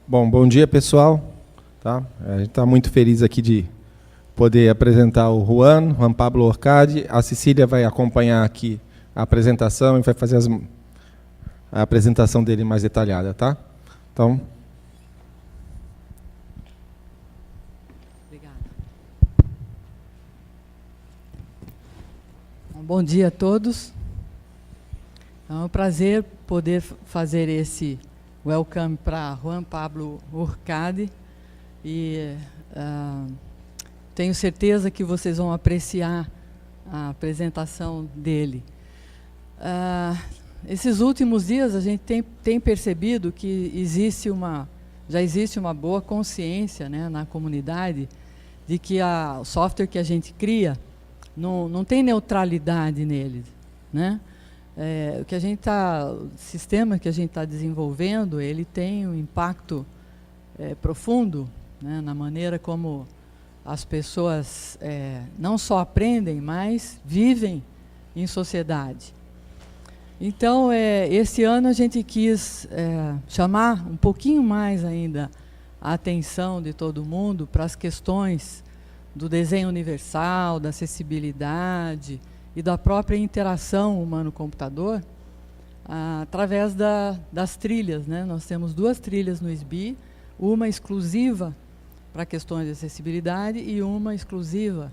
Bom dia, pessoal. Tá? A gente está muito feliz aqui de poder apresentar o Juan Pablo Hourcade. A Cecília vai acompanhar aqui a apresentação e vai fazer a apresentação dele mais detalhada, tá? Então, obrigada. Bom dia a todos. É um prazer poder fazer esse welcome para Juan Pablo Hourcade e tenho certeza que vocês vão apreciar a apresentação dele. Esses últimos dias a gente tem percebido que já existe uma boa consciência, né, na comunidade de que o software que a gente cria não tem neutralidade nele, né? O sistema que a gente está desenvolvendo, ele tem um impacto profundo, né, na maneira como as pessoas não só aprendem, mas vivem em sociedade. Então, esse ano a gente quis chamar um pouquinho mais ainda a atenção de todo mundo para as questões do desenho universal, da acessibilidade e da própria interação humano-computador, através das trilhas, né? Nós temos 2 trilhas no CBIE, uma exclusiva para questões de acessibilidade e uma exclusiva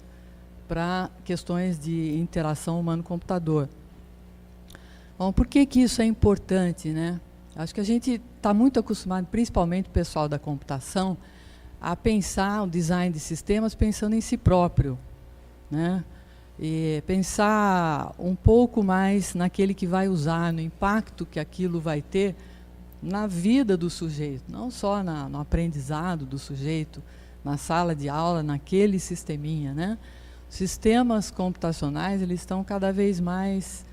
para questões de interação humano-computador. Bom, por que isso é importante, né? Acho que a gente está muito acostumado, principalmente o pessoal da computação, a pensar o design de sistemas pensando em si próprio, né? E pensar um pouco mais naquele que vai usar, no impacto que aquilo vai ter na vida do sujeito, não só no aprendizado do sujeito, na sala de aula, naquele sisteminha, né? Sistemas computacionais, eles estão cada vez mais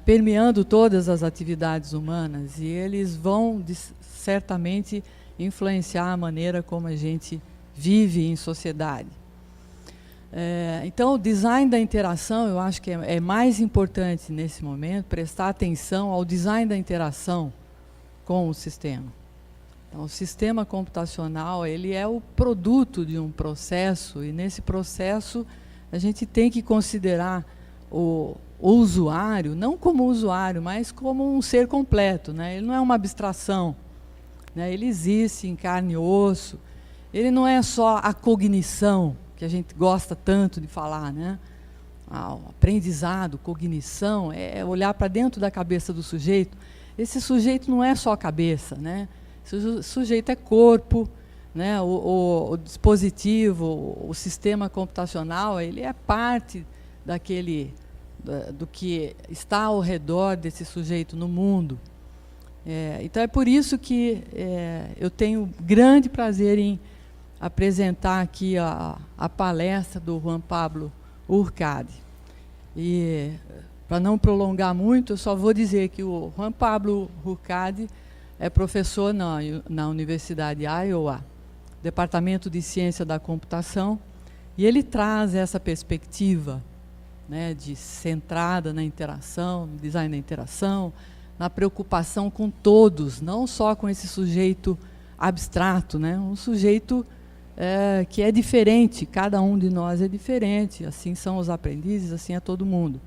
permeando todas as atividades humanas e eles vão, certamente, influenciar a maneira como a gente vive em sociedade. Então, o design da interação, eu acho que é mais importante nesse momento, prestar atenção ao design da interação com o sistema. Então, o sistema computacional, ele é o produto de um processo, e nesse processo a gente tem que considerar o usuário, não como usuário, mas como um ser completo, né? Ele não é uma abstração, né? Ele existe em carne e osso, ele não é só a cognição, que a gente gosta tanto de falar, né? O aprendizado, cognição, é olhar para dentro da cabeça do sujeito. Esse sujeito não é só a cabeça, né? Esse sujeito é corpo, né? O dispositivo, o sistema computacional, ele é parte do que está ao redor desse sujeito no mundo. Então, é por isso que eu tenho grande prazer em apresentar aqui a palestra do Juan Pablo Hourcade. E, para não prolongar muito, eu só vou dizer que o Juan Pablo Hourcade é professor na Universidade de Iowa, Departamento de Ciência da Computação, e ele traz essa perspectiva, né, centrada na interação, no design da interação, na preocupação com todos, não só com esse sujeito abstrato, né, um sujeito que é diferente, cada um de nós é diferente, assim são os aprendizes, assim é todo mundo.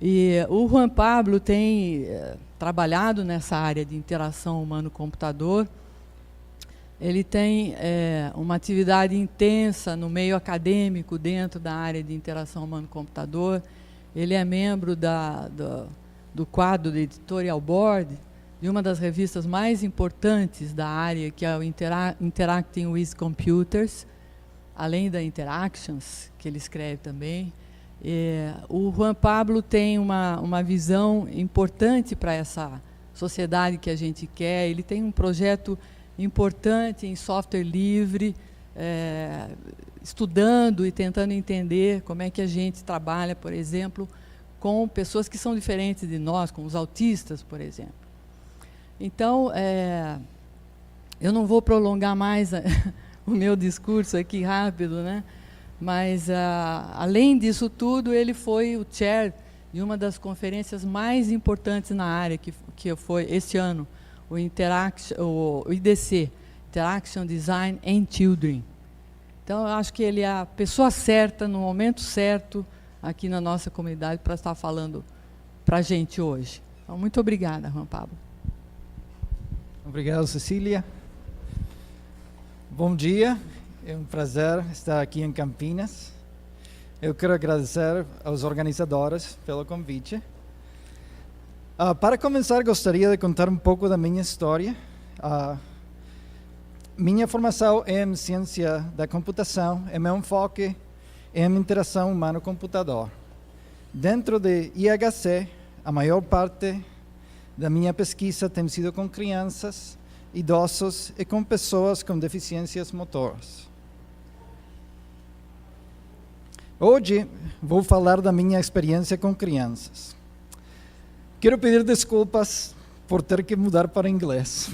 E o Juan Pablo tem trabalhado nessa área de interação humano-computador. Ele tem uma atividade intensa no meio acadêmico dentro da área de interação humano-computador. Ele é membro do quadro do Editorial Board de uma das revistas mais importantes da área, que é o Interacting with Computers, além da Interactions, que ele escreve também. O Juan Pablo tem uma visão importante para essa sociedade que a gente quer. Ele tem um projeto importante em software livre, estudando e tentando entender como é que a gente trabalha, por exemplo, com pessoas que são diferentes de nós, com os autistas, por exemplo. Então, eu não vou prolongar mais o meu discurso aqui rápido, né? Mas, além disso tudo, ele foi o chair de uma das conferências mais importantes na área, que foi, este ano, o IDC, Interaction Design and Children. Então, eu acho que ele é a pessoa certa, no momento certo, aqui na nossa comunidade, para estar falando para a gente hoje. Então, muito obrigada, Juan Pablo. Obrigado, Cecília. Bom dia, é um prazer estar aqui em Campinas. Eu quero agradecer aos organizadores pelo convite. Para começar, gostaria de contar um pouco da minha história. Minha formação é em ciência da computação e meu enfoque é em interação humano-computador. Dentro de IHC, a maior parte da minha pesquisa tem sido com crianças, idosos e com pessoas com deficiências motoras. Hoje vou falar da minha experiência com crianças. Quero pedir desculpas por ter que mudar para inglês,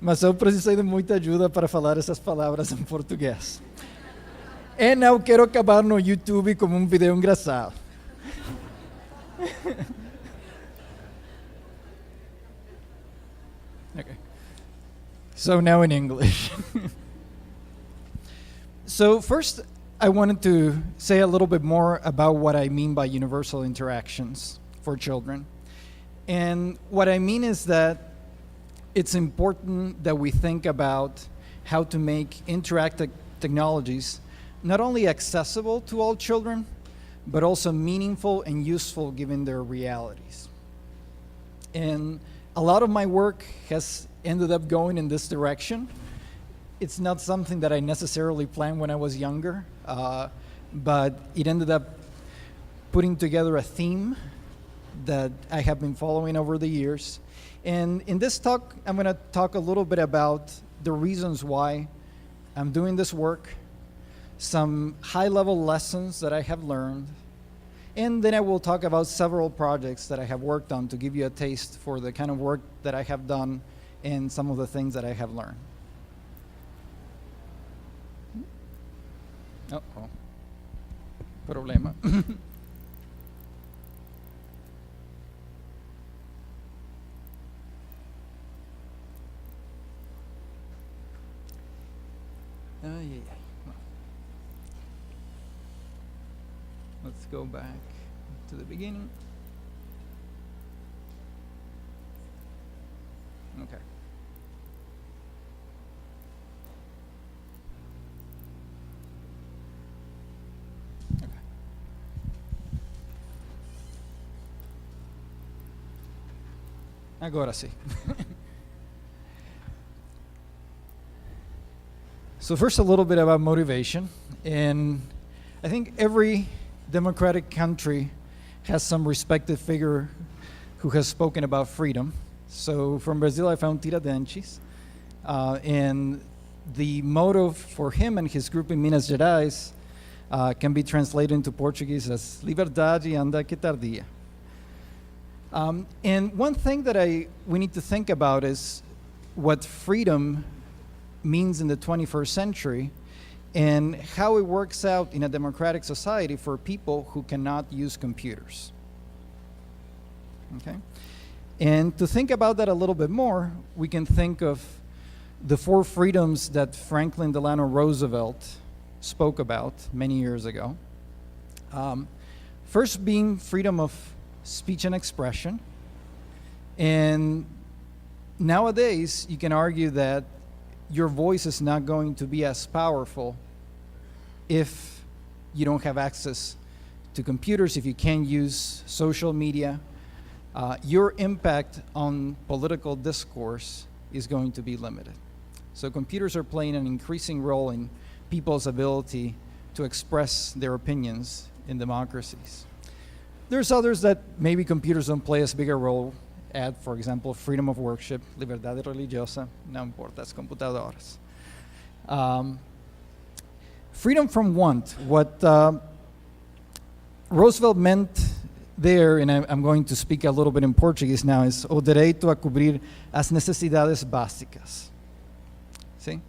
mas eu precisei de muita ajuda para falar essas palavras em português. E não quero acabar no YouTube como um vídeo engraçado. Okay. So now in English. So first, I wanted to say a little bit more about what I mean by universal interactions for children. And what I mean is that it's important that we think about how to make interactive technologies not only accessible to all children, but also meaningful and useful given their realities. And a lot of my work has ended up going in this direction. It's not something that I necessarily planned when I was younger, but it ended up putting together a theme that I have been following over the years. And in this talk, I'm going to talk a little bit about the reasons why I'm doing this work, some high-level lessons that I have learned, and then I will talk about several projects that I have worked on to give you a taste for the kind of work that I have done and some of the things that I have learned. Uh-oh. Problema. Let's go back to the beginning. Okay. Okay. Agora sim. So first, a little bit about motivation. And I think every democratic country has some respected figure who has spoken about freedom. So from Brazil, I found Tiradentes. And the motto for him and his group in Minas Gerais can be translated into Portuguese as liberdade anda que tardia. And one thing that we need to think about is what freedom means in the 21st century and how it works out in a democratic society for people who cannot use computers. Okay? And to think about that a little bit more, we can think of the 4 freedoms that Franklin Delano Roosevelt spoke about many years ago. First being freedom of speech and expression. And nowadays, you can argue that your voice is not going to be as powerful if you don't have access to computers, if you can't use social media. Your impact on political discourse is going to be limited. So computers are playing an increasing role in people's ability to express their opinions in democracies. There's others that maybe computers don't play as big a role at, for example, freedom of worship, liberdade religiosa, não importa as computadoras. Freedom from want. What Roosevelt meant there, and I'm going to speak a little bit in Portuguese now, is o direito a cobrir as necessidades básicas. See?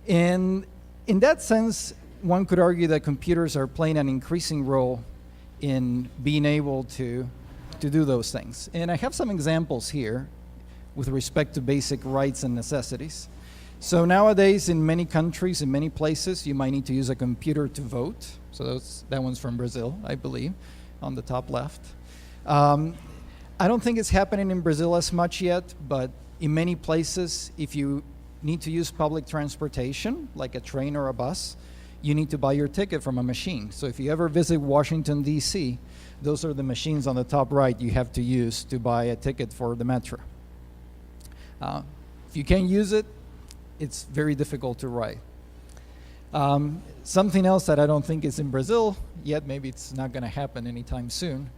And in that sense, one could argue that computers are playing an increasing role in being able to do those things. And I have some examples here. with respect to basic rights and necessities. So nowadays, in many countries, in many places, you might need to use a computer to vote. So that one's from Brazil, I believe, on the top left. I don't think it's happening in Brazil as much yet, but in many places, if you need to use public transportation, like a train or a bus, you need to buy your ticket from a machine. So if you ever visit Washington, D.C., those are the machines on the top right you have to use to buy a ticket for the metro. If you can't use it, it's very difficult to ride. Something else that I don't think is in Brazil yet, maybe it's not going to happen anytime soon,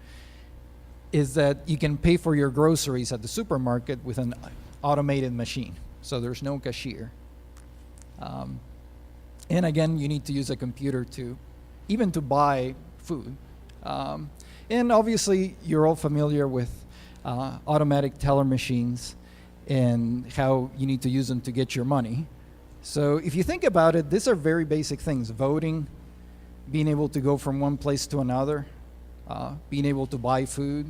is that you can pay for your groceries at the supermarket with an automated machine. So there's no cashier. And again, you need to use a computer even to buy food. And obviously, you're all familiar with automatic teller machines and how you need to use them to get your money. So if you think about it, these are very basic things. Voting, being able to go from one place to another, being able to buy food,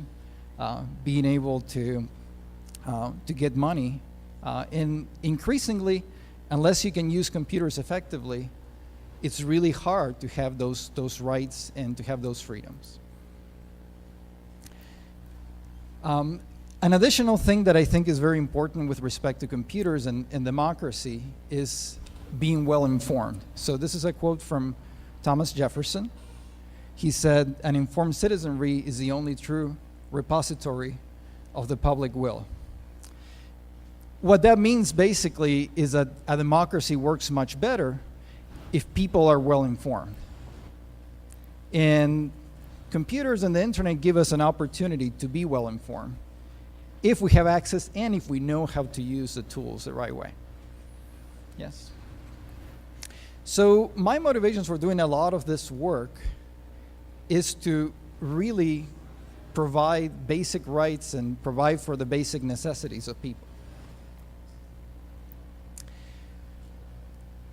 being able to get money. And increasingly, unless you can use computers effectively, it's really hard to have those rights and to have those freedoms. An additional thing that I think is very important with respect to computers and democracy is being well informed. So this is a quote from Thomas Jefferson. He said, "An informed citizenry is the only true repository of the public will." What that means basically is that a democracy works much better if people are well informed. And computers and the internet give us an opportunity to be well informed if we have access and if we know how to use the tools the right way. Yes? So my motivations for doing a lot of this work is to really provide basic rights and provide for the basic necessities of people.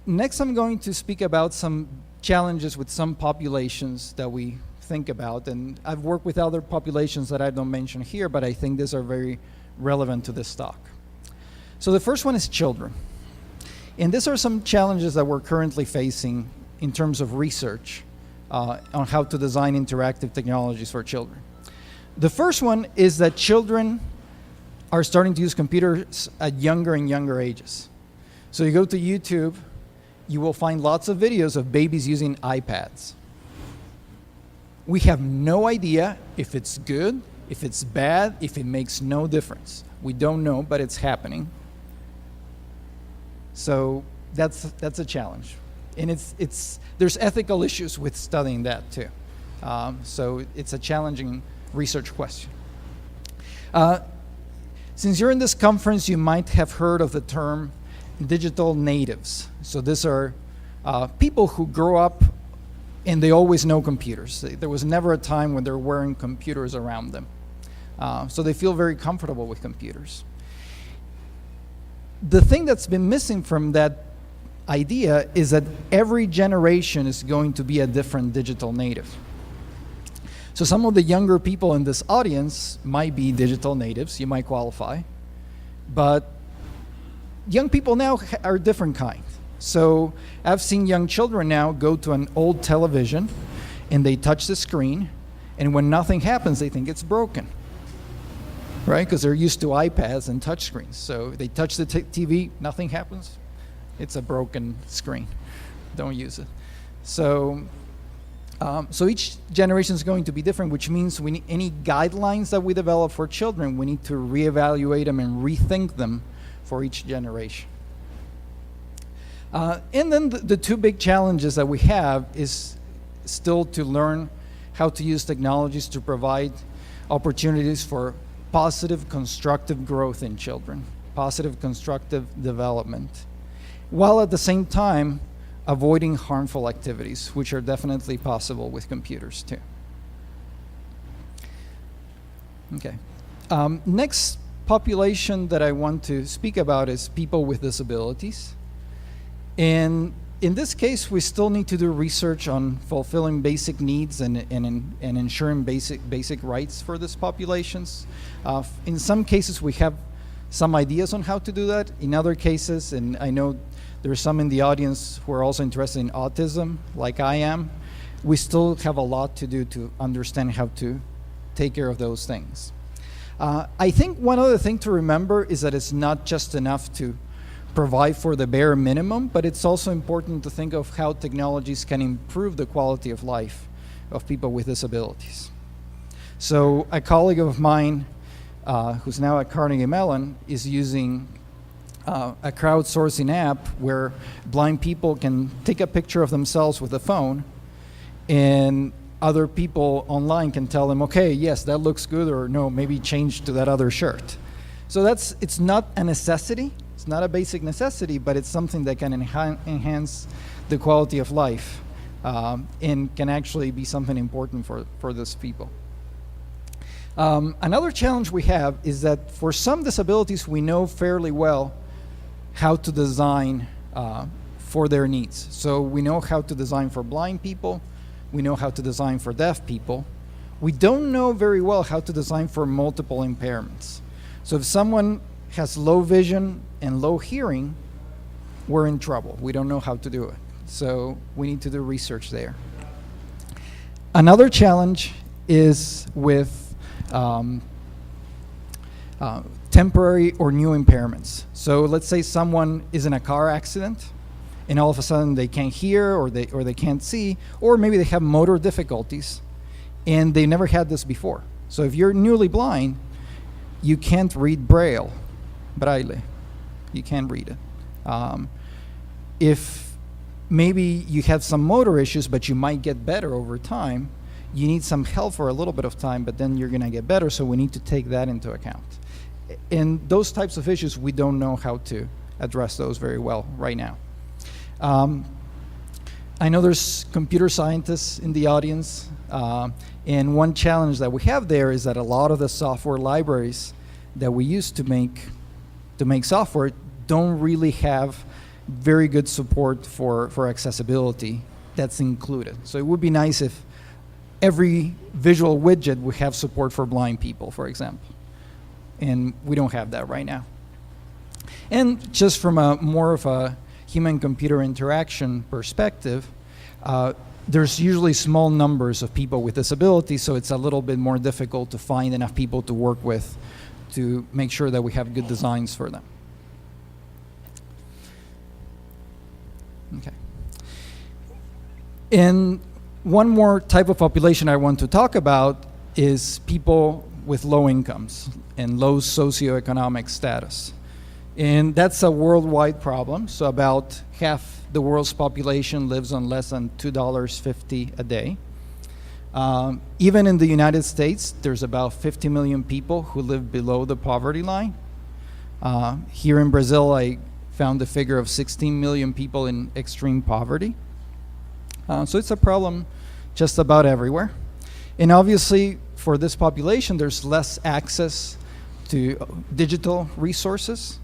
Next, I'm going to speak about some challenges with some populations that we think about, and I've worked with other populations that I don't mention here, but I think these are very relevant to this talk. So the first one is children. And these are some challenges that we're currently facing in terms of research on how to design interactive technologies for children. The first one is that children are starting to use computers at younger and younger ages. So you go to YouTube, you will find lots of videos of babies using iPads. We have no idea if it's good, if it's bad, if it makes no difference. We don't know, but it's happening. So that's a challenge. And there's ethical issues with studying that too. So it's a challenging research question. Since you're in this conference, you might have heard of the term digital natives. So these are people who grow up and they always know computers. There was never a time when they're wearing computers around them. So they feel very comfortable with computers. The thing that's been missing from that idea is that every generation is going to be a different digital native. So some of the younger people in this audience might be digital natives, you might qualify, but young people now are a different kind. So I've seen young children now go to an old television and they touch the screen, and when nothing happens, they think it's broken, right? Because they're used to iPads and touchscreens. So they touch the TV, nothing happens. It's a broken screen. Don't use it. So each generation is going to be different, which means we need any guidelines that we develop for children, we need to reevaluate them and rethink them for each generation. And then the two big challenges that we have is still to learn how to use technologies to provide opportunities for positive, constructive growth in children, positive, constructive development, while at the same time avoiding harmful activities, which are definitely possible with computers too. Okay. Next population that I want to speak about is people with disabilities. And in this case, we still need to do research on fulfilling basic needs and ensuring basic rights for these populations. In some cases, we have some ideas on how to do that. In other cases, and I know there are some in the audience who are also interested in autism, like I am, we still have a lot to do to understand how to take care of those things. I think one other thing to remember is that it's not just enough to provide for the bare minimum, but it's also important to think of how technologies can improve the quality of life of people with disabilities. So a colleague of mine who's now at Carnegie Mellon is using a crowdsourcing app where blind people can take a picture of themselves with a phone, and other people online can tell them, okay, yes, that looks good, or no, maybe change to that other shirt. So it's not a necessity, it's not a basic necessity, but it's something that can enhance the quality of life and can actually be something important for those people. Another challenge we have is that for some disabilities, we know fairly well how to design for their needs. So we know how to design for blind people, we know how to design for deaf people. We don't know very well how to design for multiple impairments. So if someone has low vision and low hearing, we're in trouble. We don't know how to do it. So we need to do research there. Another challenge is with temporary or new impairments. So let's say someone is in a car accident and all of a sudden they can't hear, or they can't see, or maybe they have motor difficulties and they never had this before. So if you're newly blind, you can't read Braille. You can't read it. If maybe you have some motor issues, but you might get better over time, you need some help for a little bit of time, but then you're going to get better, so we need to take that into account. And those types of issues, we don't know how to address those very well right now. I know there's computer scientists in the audience, and one challenge that we have there is that a lot of the software libraries that we use to make software don't really have very good support for accessibility that's included. So it would be nice if every visual widget would have support for blind people, for example. And we don't have that right now. And just from a more of a human-computer interaction perspective, there's usually small numbers of people with disabilities, so it's a little bit more difficult to find enough people to work with to make sure that we have good designs for them. Okay. And one more type of population I want to talk about is people with low incomes and low socioeconomic status. And that's a worldwide problem. So about half the world's population lives on less than $2.50 a day. Even in the United States, there's about 50 million people who live below the poverty line. Here in Brazil, I found the figure of 16 million people in extreme poverty. So it's a problem just about everywhere. And obviously, for this population, there's less access to digital resources.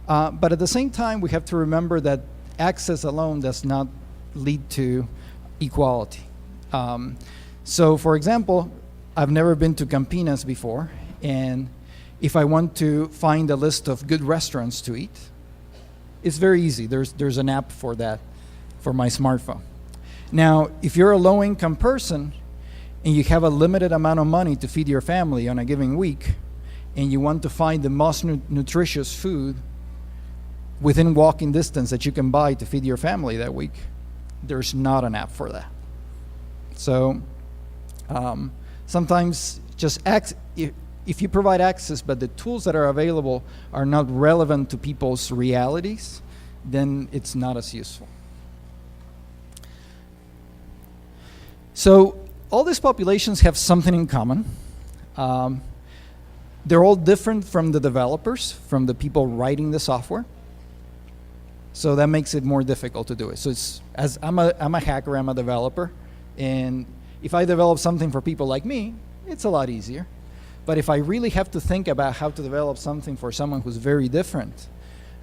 But at the same time, we have to remember that access alone does not lead to equality. So for example, I've never been to Campinas before, and if I want to find a list of good restaurants to eat, it's very easy. There's an app for that for my smartphone. Now, if you're a low-income person and you have a limited amount of money to feed your family on a given week, and you want to find the most nutritious food within walking distance that you can buy to feed your family that week, there's not an app for that. So sometimes just if you provide access, but the tools that are available are not relevant to people's realities, then it's not as useful. So all these populations have something in common. They're all different from the developers, from the people writing the software. So that makes it more difficult to do it. So I'm a hacker, I'm a developer, and if I develop something for people like me, it's a lot easier. But if I really have to think about how to develop something for someone who's very different,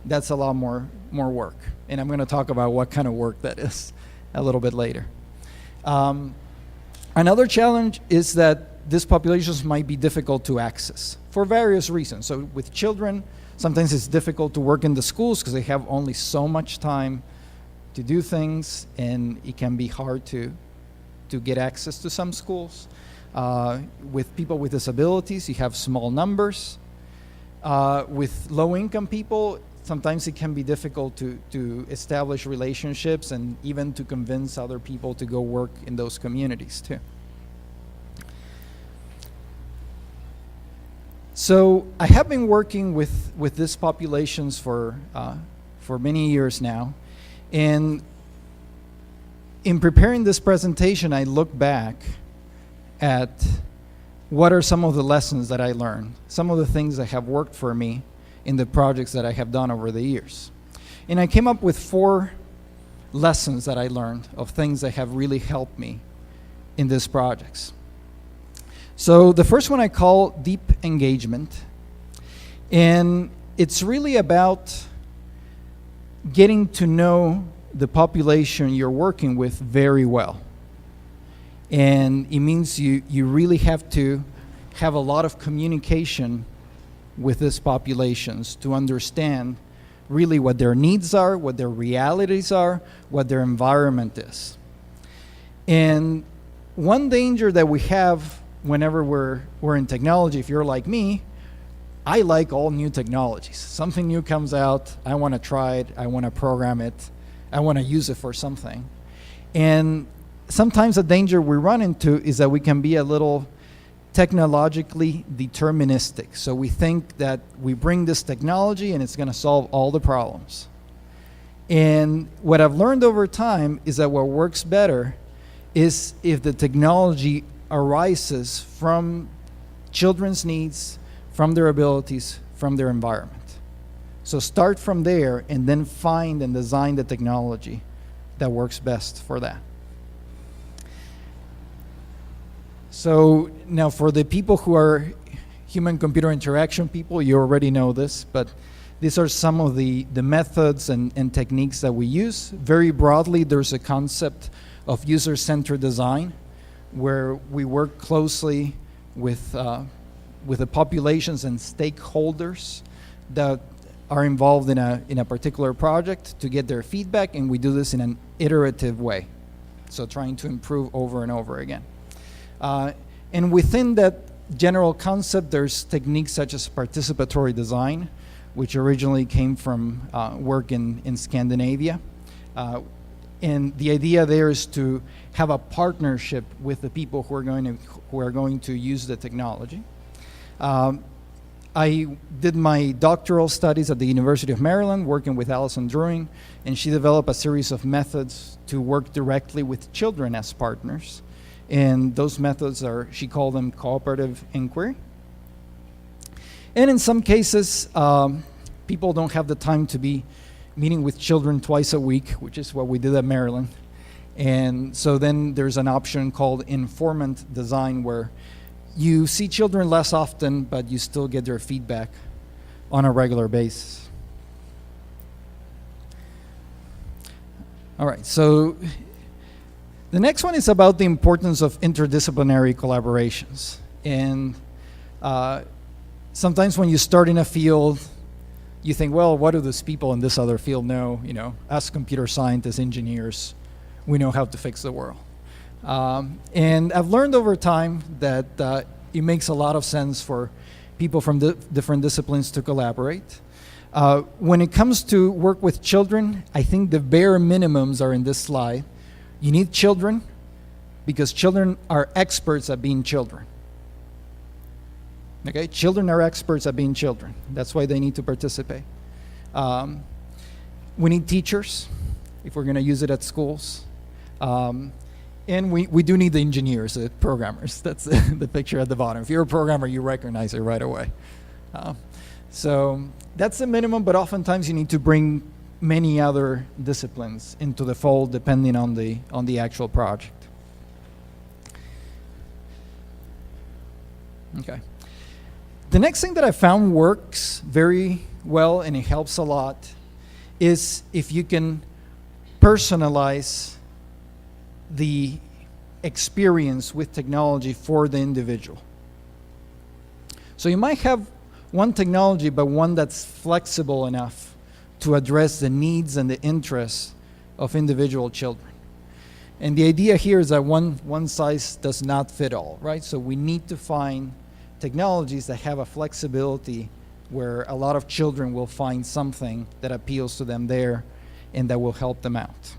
that's a lot more work. And I'm going to talk about what kind of work that is a little bit later. Another challenge is that these populations might be difficult to access for various reasons. So with children, Sometimes it's difficult to work in the schools because they have only so much time to do things, and it can be hard to get access to some schools. With people with disabilities, you have small numbers. With low-income people, sometimes it can be difficult to establish relationships and even to convince other people to go work in those communities too. So I have been working with these populations for many years now, and in preparing this presentation, I look back at what are some of the lessons that I learned, some of the things that have worked for me in the projects that I have done over the years. And I came up with 4 lessons that I learned of things that have really helped me in these projects. So the first one I call deep engagement, and it's really about getting to know the population you're working with very well. And it means you really have to have a lot of communication with these populations to understand really what their needs are, what their realities are, what their environment is. And one danger that we have whenever we're in technology, if you're like me, I like all new technologies. Something new comes out, I want to try it, I want to program it, I want to use it for something. And sometimes the danger we run into is that we can be a little technologically deterministic. So we think that we bring this technology and it's going to solve all the problems. And what I've learned over time is that what works better is if the technology arises from children's needs, from their abilities, from their environment. So start from there and then find and design the technology that works best for that. So now for the people who are human-computer interaction people, you already know this, but these are some of the methods and techniques that we use. Very broadly, there's a concept of user-centered design, where we work closely with the populations and stakeholders that are involved in a particular project to get their feedback, and we do this in an iterative way. So trying to improve over and over again. And within that general concept, there's techniques such as participatory design, which originally came from work in Scandinavia. And the idea there is to have a partnership with the people who are going to use the technology. I did my doctoral studies at the University of Maryland, working with Alison Druing, and she developed a series of methods to work directly with children as partners. And those methods she called them cooperative inquiry. And in some cases, people don't have the time to be meeting with children twice a week, which is what we did at Maryland. And so then there's an option called informant design, where you see children less often, but you still get their feedback on a regular basis. All right, so the next one is about the importance of interdisciplinary collaborations. And sometimes when you start in a field, you think, well, what do these people in this other field know? You know, us computer scientists, engineers, we know how to fix the world. And I've learned over time that it makes a lot of sense for people from different disciplines to collaborate. When it comes to work with children, I think the bare minimums are in this slide. You need children because children are experts at being children. Okay, children are experts at being children. That's why they need to participate. We need teachers if we're going to use it at schools. And we do need the engineers, the programmers. That's the picture at the bottom. If you're a programmer, you recognize it right away. So that's the minimum, but oftentimes you need to bring many other disciplines into the fold depending on the actual project. Okay. The next thing that I found works very well and it helps a lot is if you can personalize the experience with technology for the individual. So you might have one technology, but one that's flexible enough to address the needs and the interests of individual children. And the idea here is that one size does not fit all, right? So we need to find technologies that have a flexibility where a lot of children will find something that appeals to them there and that will help them out.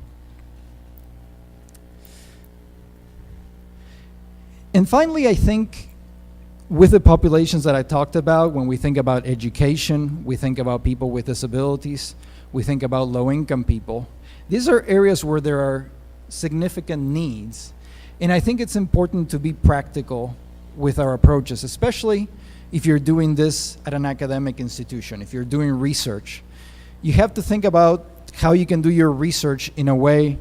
And finally, I think with the populations that I talked about, when we think about education, we think about people with disabilities, we think about low-income people, these are areas where there are significant needs. And I think it's important to be practical with our approaches, especially if you're doing this at an academic institution, if you're doing research. You have to think about how you can do your research in a way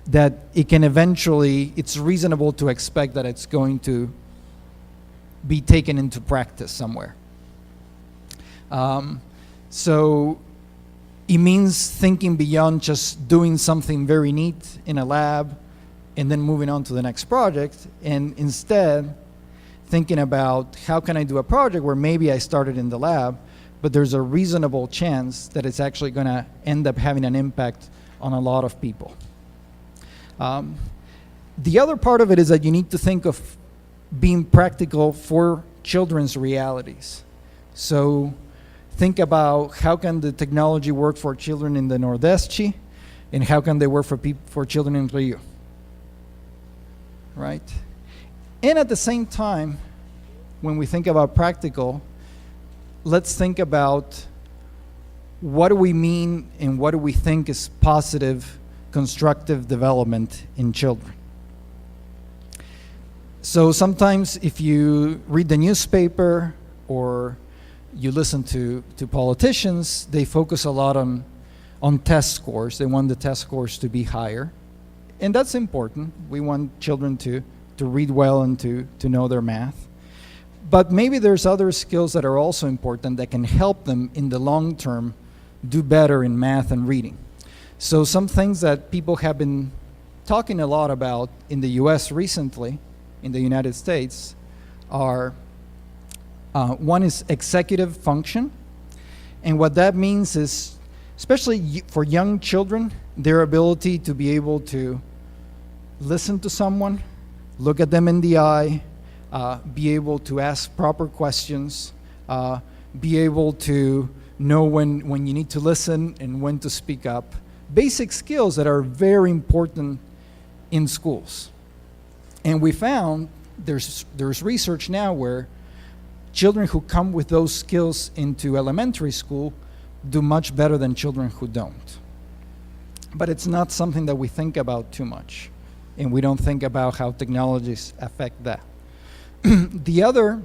that it can eventually, it's reasonable to expect that it's going to be taken into practice somewhere. So it means thinking beyond just doing something very neat in a lab and then moving on to the next project, and instead thinking about how can I do a project where maybe I started in the lab, but there's a reasonable chance that it's actually going to end up having an impact on a lot of people. The other part of it is that you need to think of being practical for children's realities. So think about how can the technology work for children in the Nordeste, and how can they work for children in Rio, right? And at the same time, when we think about practical, let's think about what do we mean and what do we think is positive, constructive development in children. So sometimes if you read the newspaper or you listen to politicians, they focus a lot on test scores. They want the test scores to be higher. And that's important. We want children to read well and to know their math. But maybe there's other skills that are also important that can help them in the long term do better in math and reading. So some things that people have been talking a lot about in the US recently, in the United States, are one is executive function. And what that means is, especially for young children, their ability to be able to listen to someone, look at them in the eye, be able to ask proper questions, be able to know when you need to listen and when to speak up. Basic skills that are very important in schools. And we found there's research now where children who come with those skills into elementary school do much better than children who don't. But it's not something that we think about too much, and we don't think about how technologies affect that. The other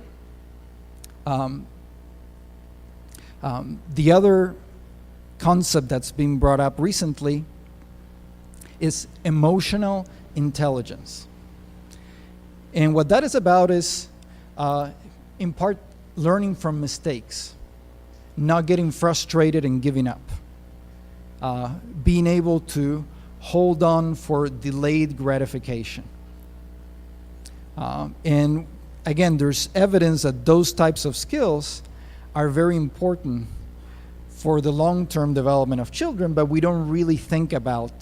concept that's been brought up recently is emotional intelligence. And what that is about is, in part, learning from mistakes, not getting frustrated and giving up, being able to hold on for delayed gratification. And again, there's evidence that those types of skills are very important for the long-term development of children, but we don't really think about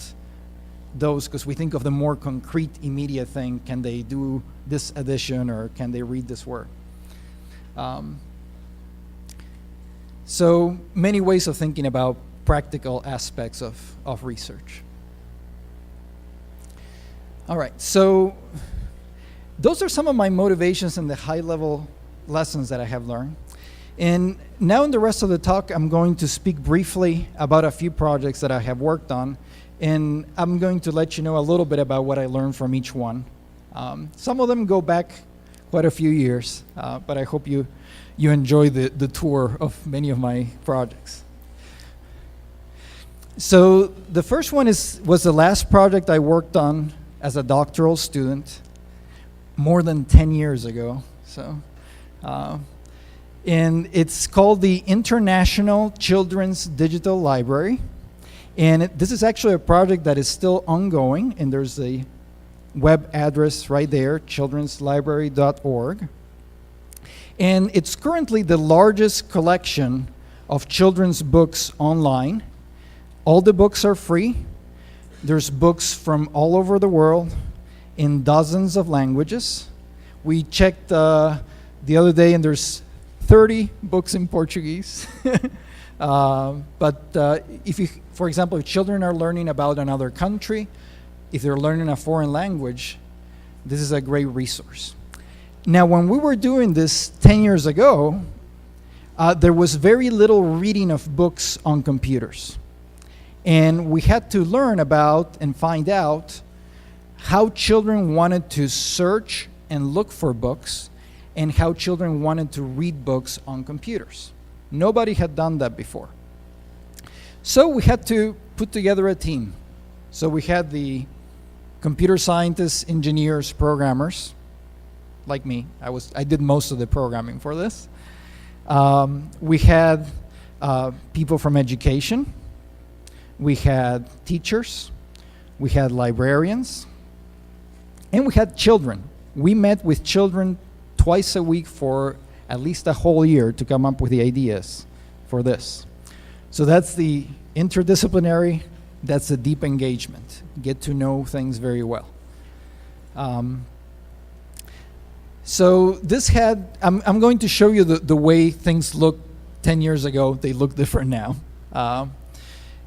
those because we think of the more concrete, immediate thing. Can they do this addition or can they read this word? So many ways of thinking about practical aspects of research. All right, so those are some of my motivations and the high-level lessons that I have learned. And now in the rest of the talk, I'm going to speak briefly about a few projects that I have worked on, and I'm going to let you know a little bit about what I learned from each one. Some of them go back quite a few years, but I hope you enjoy the tour of many of my projects. So the first one was the last project I worked on as a doctoral student more than 10 years ago. So, and it's called the International Children's Digital Library. And this is actually a project that is still ongoing, and there's a web address right there, childrenslibrary.org. And it's currently the largest collection of children's books online. All the books are free. There's books from all over the world in dozens of languages. We checked the other day, and there's 30 books in Portuguese. But if you, for example, if children are learning about another country, if they're learning a foreign language, this is a great resource. Now, when we were doing this 10 years ago, there was very little reading of books on computers. And we had to learn about and find out how children wanted to search and look for books, and how children wanted to read books on computers. Nobody had done that before. So we had to put together a team. So we had the computer scientists, engineers, programmers, like me. I did most of the programming for this. We had people from education. We had teachers. We had librarians. And we had children. We met with children twice a week for at least a whole year to come up with the ideas for this. So that's the interdisciplinary, that's the deep engagement. Get to know things very well. So this had, I'm going to show you the way things looked 10 years ago. They look different now.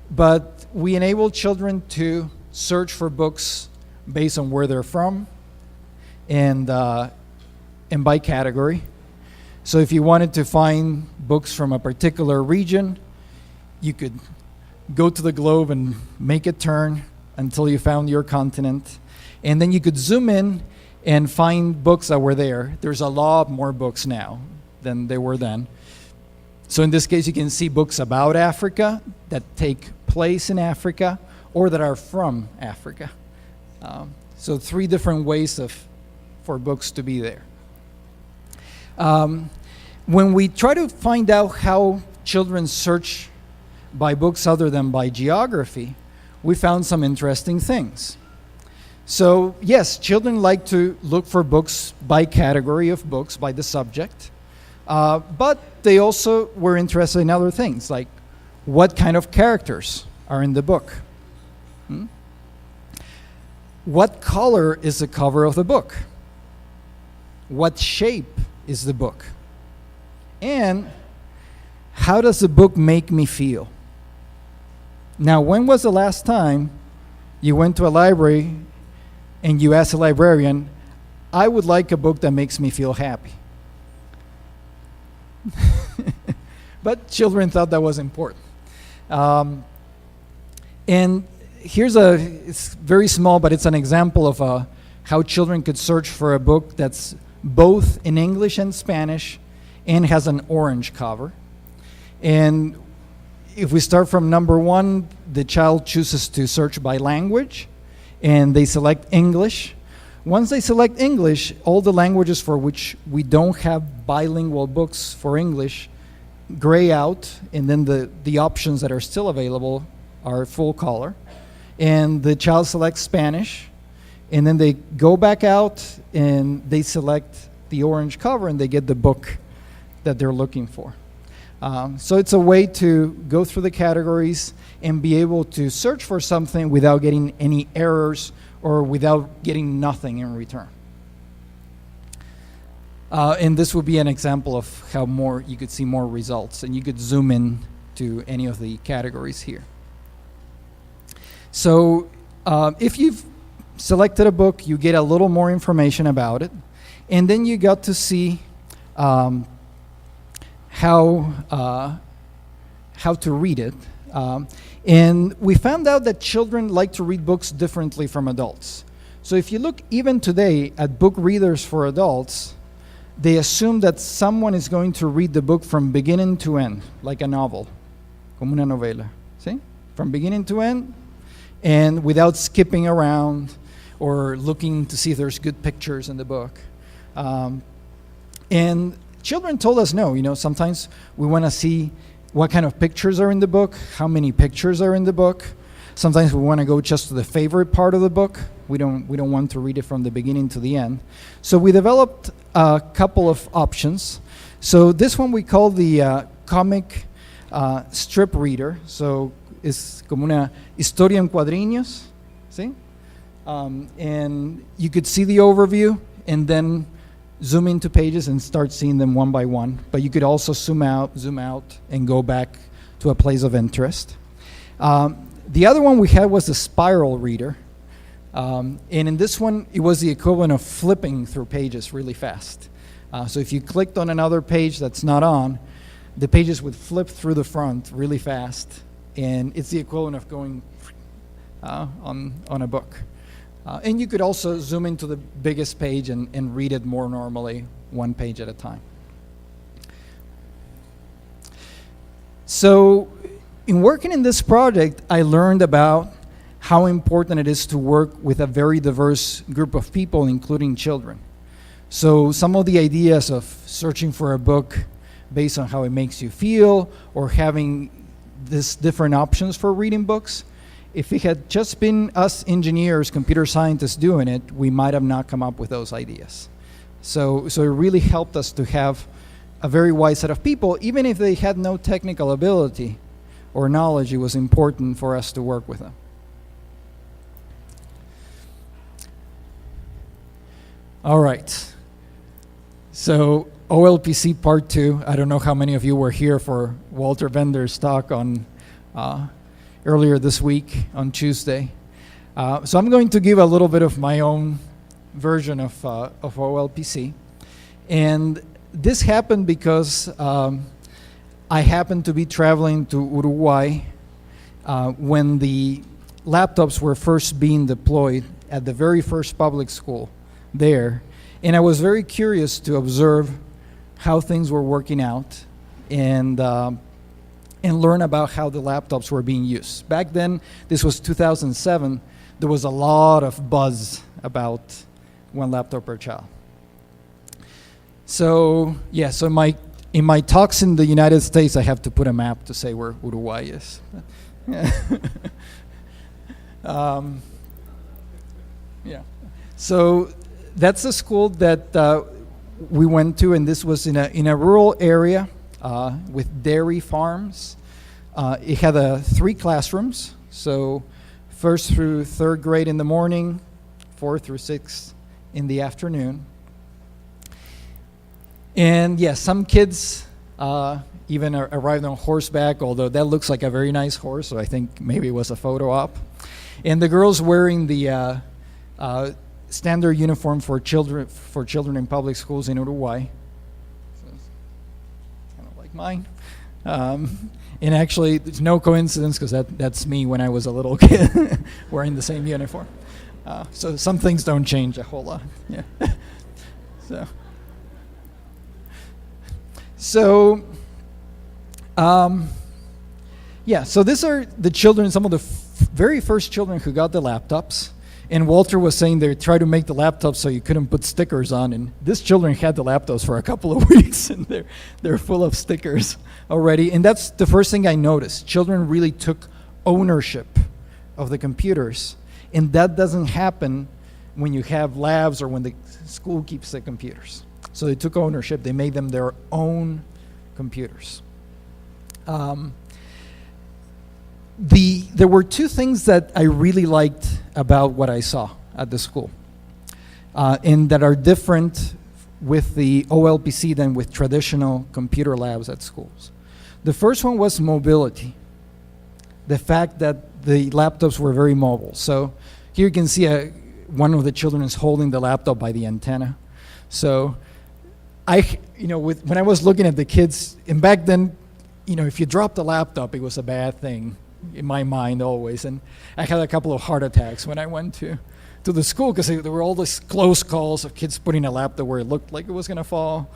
But we enable children to search for books based on where they're from and by category. So if you wanted to find books from a particular region, you could go to the globe and make it turn until you found your continent. And then you could zoom in and find books that were there. There's a lot more books now than there were then. So in this case, you can see books about Africa that take place in Africa or that are from Africa. So 3 different ways for books to be there. When we try to find out how children search by books other than by geography, we found some interesting things. So yes, children like to look for books by category of books, by the subject, but they also were interested in other things, like what kind of characters are in the book? What color is the cover of the book? What shape is the book? And how does the book make me feel? Now, when was the last time you went to a library and you asked a librarian, I would like a book that makes me feel happy? But children thought that was important. And here's it's very small, but it's an example of how children could search for a book that's both in English and Spanish and has an orange cover. And if we start from number 1, the child chooses to search by language, and they select English. Once they select English, all the languages for which we don't have bilingual books for English gray out, and then the options that are still available are full color. And the child selects Spanish, and then they go back out and they select the orange cover and they get the book that they're looking for. So it's a way to go through the categories and be able to search for something without getting any errors or without getting nothing in return. And this would be an example of how you could see more results, and you could zoom in to any of the categories here. So if you've selected a book, you get a little more information about it, and then you got to see how to read it. And we found out that children like to read books differently from adults. So if you look even today at book readers for adults, they assume that someone is going to read the book from beginning to end, like a novel, como una novela, see? From beginning to end, and without skipping around or looking to see if there's good pictures in the book. And children told us no, sometimes we want to see what kind of pictures are in the book, how many pictures are in the book. Sometimes we want to go just to the favorite part of the book. We don't want to read it from the beginning to the end. So we developed a couple of options. So this one we call the comic strip reader. So es como una historia en cuadriños, ¿sí? And you could see the overview and then zoom into pages and start seeing them one by one. But you could also zoom out, and go back to a place of interest. The other one we had was the spiral reader. And in this one, it was the equivalent of flipping through pages really fast. So if you clicked on another page that's not on, the pages would flip through the front really fast. And it's the equivalent of going on a book. And you could also zoom into the biggest page and read it more normally, one page at a time. So in working in this project, I learned about how important it is to work with a very diverse group of people, including children. So some of the ideas of searching for a book based on how it makes you feel, or having these different options for reading books, if it had just been us engineers, computer scientists doing it, we might have not come up with those ideas. So it really helped us to have a very wide set of people. Even if they had no technical ability or knowledge, it was important for us to work with them. All right. So OLPC Part 2. I don't know how many of you were here for Walter Bender's talk on earlier this week on Tuesday. So I'm going to give a little bit of my own version of OLPC. And this happened because I happened to be traveling to Uruguay when the laptops were first being deployed at the very first public school there. And I was very curious to observe how things were working out and learn about how the laptops were being used. Back then, this was 2007, there was a lot of buzz about one laptop per child. So, yeah, so in my talks in the United States, I have to put a map to say where Uruguay is. Yeah. So that's a school that we went to, and this was in a rural area with dairy farms. It had 3 classrooms, so 1st through 3rd grade in the morning, 4th through 6th in the afternoon. And yeah, some kids even arrived on horseback, although that looks like a very nice horse, so I think maybe it was a photo op. And the girls wearing the standard uniform for children in public schools in Uruguay. So it's kind of like mine. And actually, it's no coincidence because that's me when I was a little kid wearing the same uniform. So some things don't change a whole lot. Yeah. So these are the children, some of the very first children who got the laptops. And Walter was saying they tried to make the laptops so you couldn't put stickers on. And these children had the laptops for a couple of weeks, and they're full of stickers already. And that's the first thing I noticed. Children really took ownership of the computers. And that doesn't happen when you have labs or when the school keeps the computers. So they took ownership. They made them their own computers. There were 2 things that I really liked about what I saw at the school, and that are different with the OLPC than with traditional computer labs at schools. The first one was mobility. The fact that the laptops were very mobile. So here you can see one of the children is holding the laptop by the antenna. So when I was looking at the kids, and back then, if you dropped a laptop, it was a bad thing in my mind always. And I had a couple of heart attacks when I went to the school because there were all these close calls of kids putting a laptop where it looked like it was going to fall.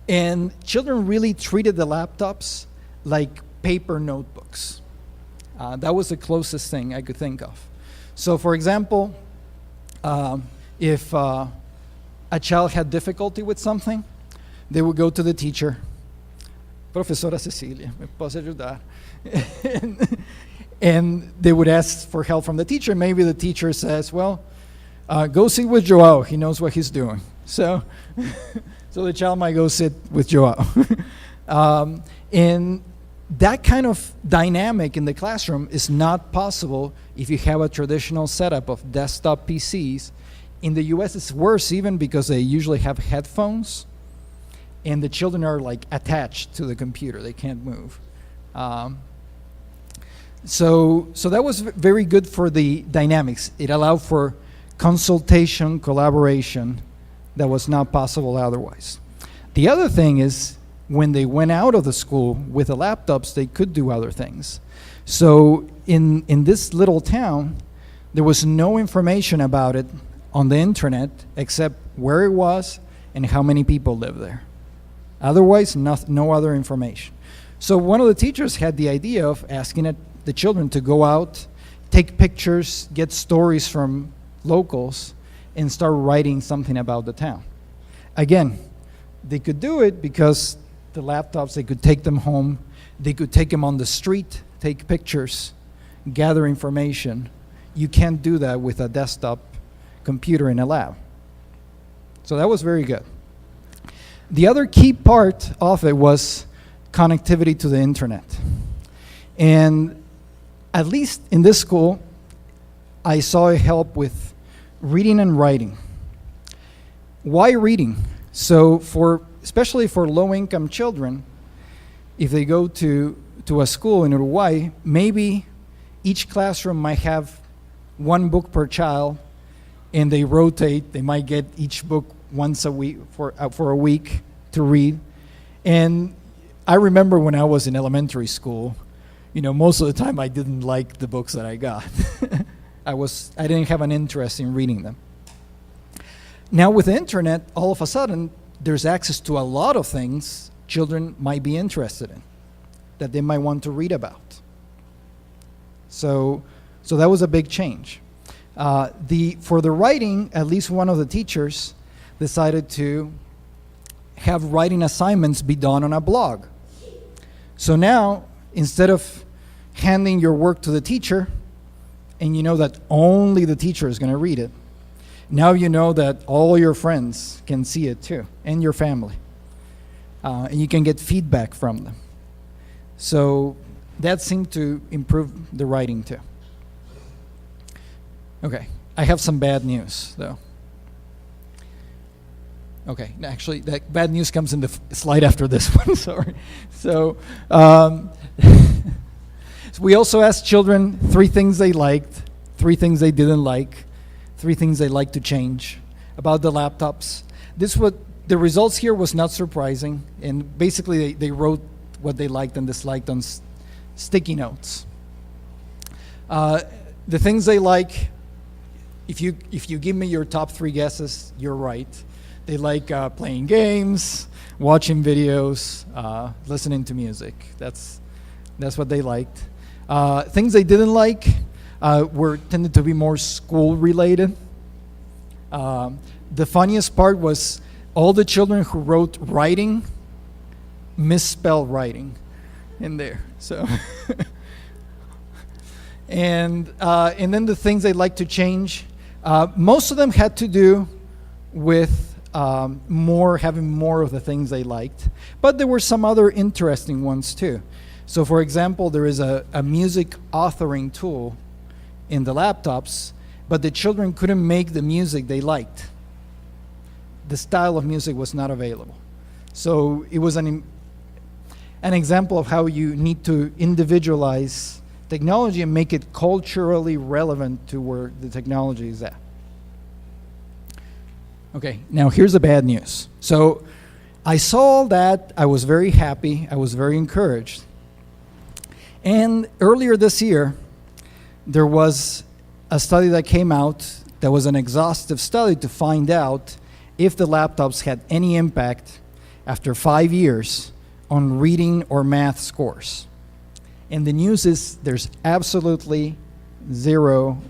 And children really treated the laptops like paper notebooks. That was the closest thing I could think of. So for example, if a child had difficulty with something, they would go to the teacher. Profesora Cecilia, ¿me puedes ayudar? And they would ask for help from the teacher. Maybe the teacher says, well, go see with Joao. He knows what he's doing. So, so the child might go sit with Joao. And that kind of dynamic in the classroom is not possible if you have a traditional setup of desktop PCs. In the US, it's worse even because they usually have headphones, and the children are like attached to the computer. They can't move. So that was very good for the dynamics. It allowed for consultation, collaboration that was not possible otherwise. The other thing is, when they went out of the school with the laptops, they could do other things. So in this little town, there was no information about it on the internet except where it was and how many people lived there. Otherwise, no other information. So one of the teachers had the idea of asking the children to go out, take pictures, get stories from locals, and start writing something about the town. Again, they could do it because the laptops, they could take them home, they could take them on the street, take pictures, gather information. You can't do that with a desktop computer in a lab. So that was very good. The other key part of it was connectivity to the internet. And at least in this school, I saw it help with reading and writing. Why reading? So especially for low-income children, if they go to a school in Uruguay, maybe each classroom might have one book per child, and they rotate. They might get each book once a week for a week to read. And I remember when I was in elementary school, most of the time I didn't like the books that I got. I didn't have an interest in reading them. Now with the internet, all of a sudden, there's access to a lot of things children might be interested in, that they might want to read about. So that was a big change. For the writing, at least one of the teachers decided to have writing assignments be done on a blog. So now, instead of handing your work to the teacher, and you know that only the teacher is going to read it, now you know that all your friends can see it too, and your family. And you can get feedback from them. So that seemed to improve the writing too. Okay, I have some bad news though. Okay, actually that bad news comes in the slide after this one, sorry. So we also asked children 3 things they liked, 3 things they didn't like, 3 things they like to change about the laptops. The results here was not surprising, and basically they wrote what they liked and disliked on sticky notes. The things they like, if you give me your top 3 guesses, you're right. They like playing games, watching videos, listening to music. That's what they liked. Things they didn't like tended to be more school related. The funniest part was all the children who wrote writing misspelled writing in there. So and then the things they like to change, most of them had to do with having more of the things they liked, but there were some other interesting ones too. So for example, there is a music authoring tool in the laptops, but the children couldn't make the music they liked. The style of music was not available. So it was an example of how you need to individualize technology and make it culturally relevant to where the technology is at. Okay, now here's the bad news. So I saw that, I was very happy, I was very encouraged. And earlier this year, there was a study that came out that was an exhaustive study to find out if the laptops had any impact after 5 years on reading or math scores. And the news is there's absolutely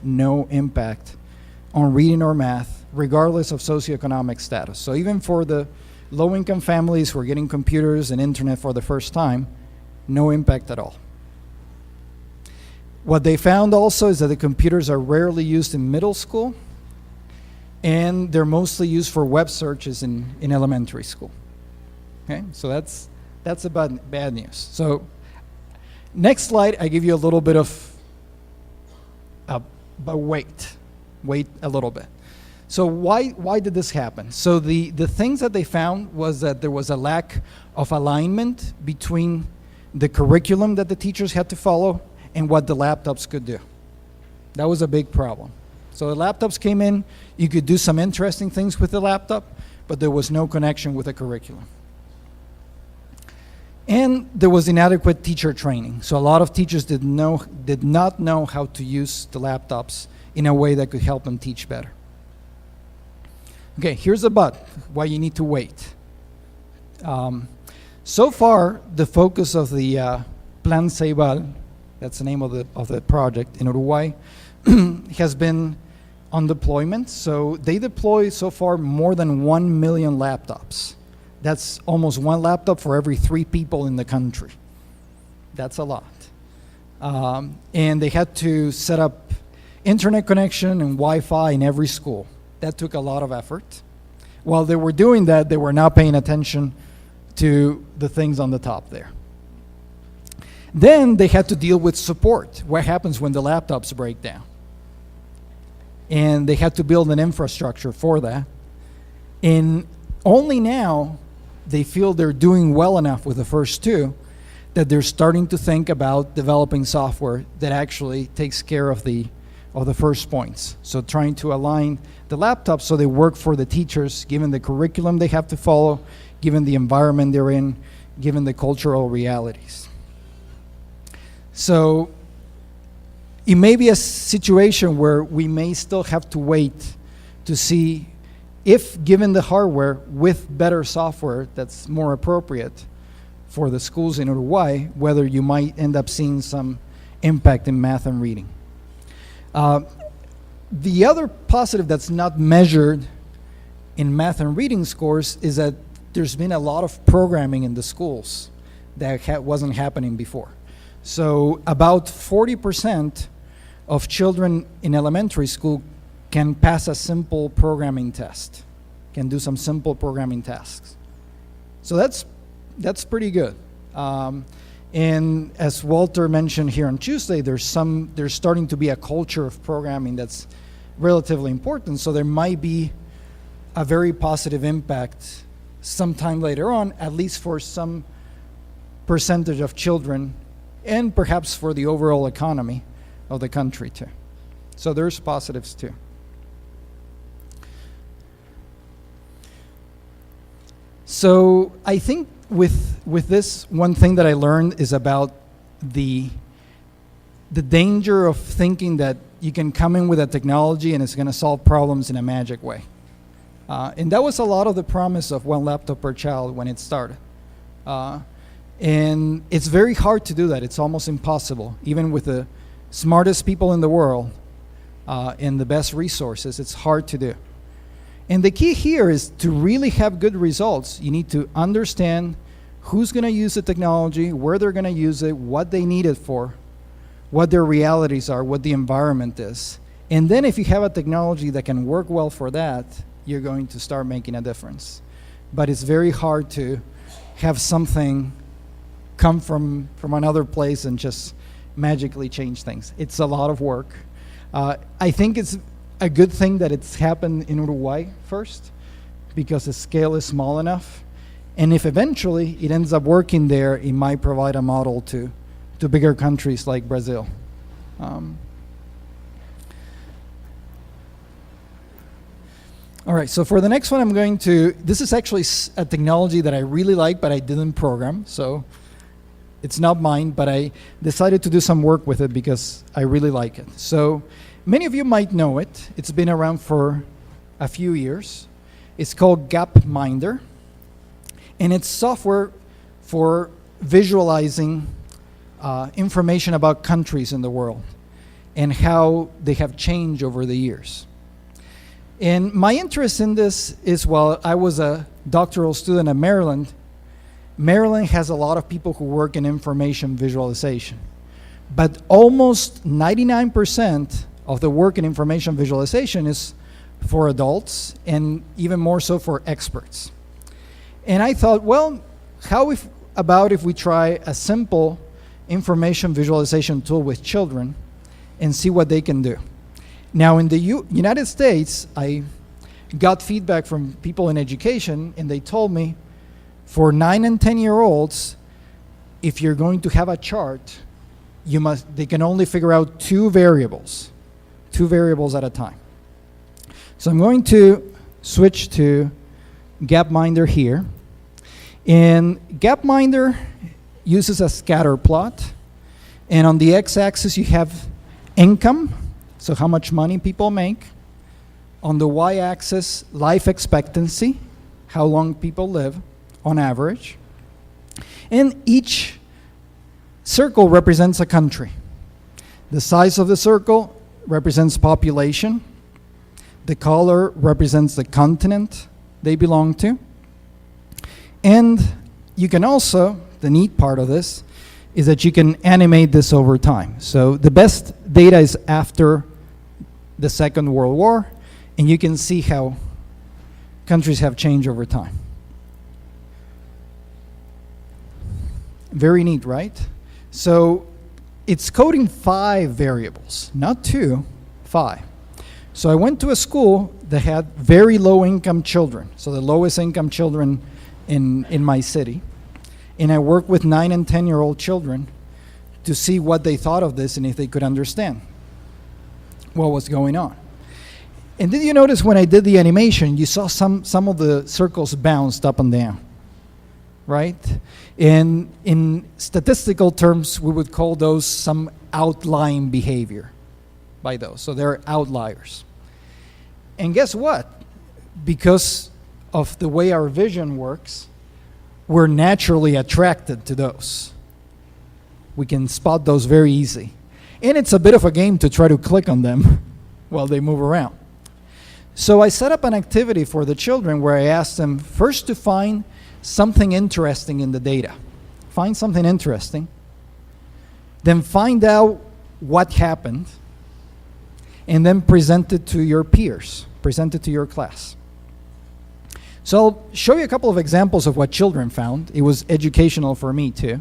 no impact on reading or math, regardless of socioeconomic status. So even for the low-income families who are getting computers and internet for the first time, no impact at all. What they found also is that the computers are rarely used in middle school, and they're mostly used for web searches in elementary school. Okay, so that's about bad news. So next slide, I give you a little bit of but wait a little bit. So why did this happen? So the things that they found was that there was a lack of alignment between the curriculum that the teachers had to follow and what the laptops could do. That was a big problem. So the laptops came in, you could do some interesting things with the laptop, but there was no connection with the curriculum. And there was inadequate teacher training. So a lot of teachers did not know how to use the laptops in a way that could help them teach better. Okay, here's the but, why you need to wait. So far, the focus of the Plan Ceibal, that's the name of the project in Uruguay, has been on deployment. So they deploy so far more than 1 million laptops. That's almost one laptop for every 3 people in the country. That's a lot. And they had to set up internet connection and Wi-Fi in every school. That took a lot of effort. While they were doing that, they were not paying attention to the things on the top there. Then they had to deal with support. What happens when the laptops break down? And they had to build an infrastructure for that. And only now they feel they're doing well enough with the first 2 that they're starting to think about developing software that actually takes care of the first points. So trying to align the laptops so they work for the teachers, given the curriculum they have to follow, given the environment they're in, given the cultural realities. So it may be a situation where we may still have to wait to see if, given the hardware with better software that's more appropriate for the schools in Uruguay, whether you might end up seeing some impact in math and reading. The other positive that's not measured in math and reading scores is that there's been a lot of programming in the schools that wasn't happening before. So about 40% of children in elementary school can pass a simple programming test, can do some simple programming tasks. So that's pretty good. And as Walter mentioned here on Tuesday, there's starting to be a culture of programming that's relatively important. So there might be a very positive impact sometime later on, at least for some percentage of children, and perhaps for the overall economy of the country too. So there's positives too. So I think with this, one thing that I learned is about the danger of thinking that you can come in with a technology and it's going to solve problems in a magic way. And that was a lot of the promise of one laptop per child when it started. And it's very hard to do that. It's almost impossible. Even with the smartest people in the world and the best resources, it's hard to do. And the key here is to really have good results. You need to understand who's going to use the technology, where they're going to use it, what they need it for, what their realities are, what the environment is. And then if you have a technology that can work well for that, you're going to start making a difference. But it's very hard to have something come from another place and just magically change things. It's a lot of work. I think it's a good thing that it's happened in Uruguay first, because the scale is small enough. And if eventually it ends up working there, it might provide a model to bigger countries like Brazil. All right, so for the next one, this is actually a technology that I really like, but I didn't program, so it's not mine, but I decided to do some work with it because I really like it. So many of you might know it. It's been around for a few years. It's called Gapminder, and it's software for visualizing information about countries in the world and how they have changed over the years. And my interest in this is, while I was a doctoral student at Maryland, Maryland has a lot of people who work in information visualization. But almost 99% of the work in information visualization is for adults and even more so for experts. And I thought, well, about if we try a simple information visualization tool with children and see what they can do. Now, in the United States, I got feedback from people in education, and they told me for 9 and 10-year-olds, if you're going to have a chart, they can only figure out two variables at a time. So I'm going to switch to Gapminder here. And Gapminder uses a scatter plot. And on the x-axis, you have income, so how much money people make. On the y-axis, life expectancy, how long people live on average. And each circle represents a country. The size of the circle represents population. The color represents the continent they belong to. And you can also, the neat part of this, is that you can animate this over time. So the best data is after the Second World War, and you can see how countries have changed over time. Very neat, right? So it's coding 5 variables, not 2, 5. So I went to a school that had very low income children, so the lowest income children in my city. And I worked with 9 and 10-year-old children to see what they thought of this and if they could understand what was going on. And did you notice when I did the animation, you saw some of the circles bounced up and down, right? And in statistical terms, we would call those some outlying behavior by those. So they're outliers. And guess what? Because of the way our vision works, we're naturally attracted to those. We can spot those very easy. And it's a bit of a game to try to click on them while they move around. So I set up an activity for the children where I asked them first to find something interesting in the data. Find something interesting. Then find out what happened. And then present it to your peers. Present it to your class. So I'll show you a couple of examples of what children found. It was educational for me too.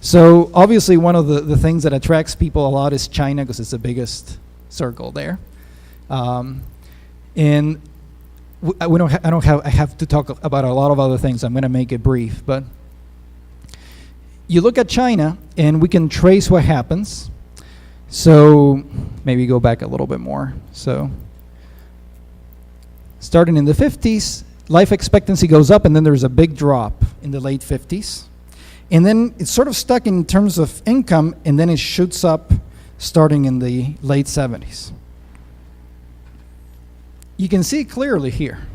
So obviously one of the things that attracts people a lot is China, because it's the biggest circle there. And I have to talk about a lot of other things. I'm going to make it brief. But you look at China, and we can trace what happens. So maybe go back a little bit more. So starting in the 50s, life expectancy goes up, and then there's a big drop in the late 50s. And then it's sort of stuck in terms of income, and then it shoots up starting in the late 70s. You can see clearly here.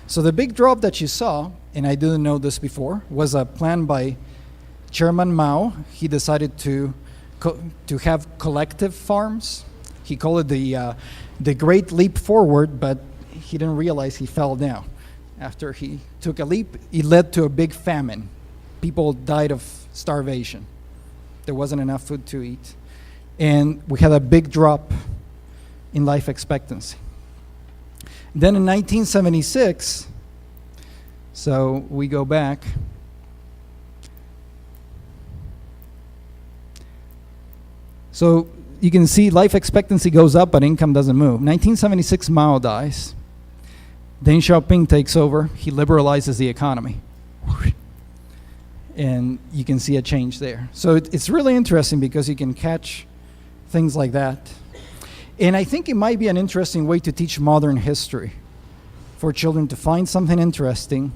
So the big drop that you saw, and I didn't know this before, was a plan by Chairman Mao. He decided to have collective farms. He called it the Great Leap Forward, but he didn't realize he fell down. After he took a leap, it led to a big famine. People died of starvation. There wasn't enough food to eat. And we had a big drop in life expectancy. Then in 1976, so we go back. So you can see life expectancy goes up, but income doesn't move. 1976, Mao dies. Deng Xiaoping takes over. He liberalizes the economy. And you can see a change there. So it's really interesting because you can catch things like that. And I think it might be an interesting way to teach modern history for children to find something interesting,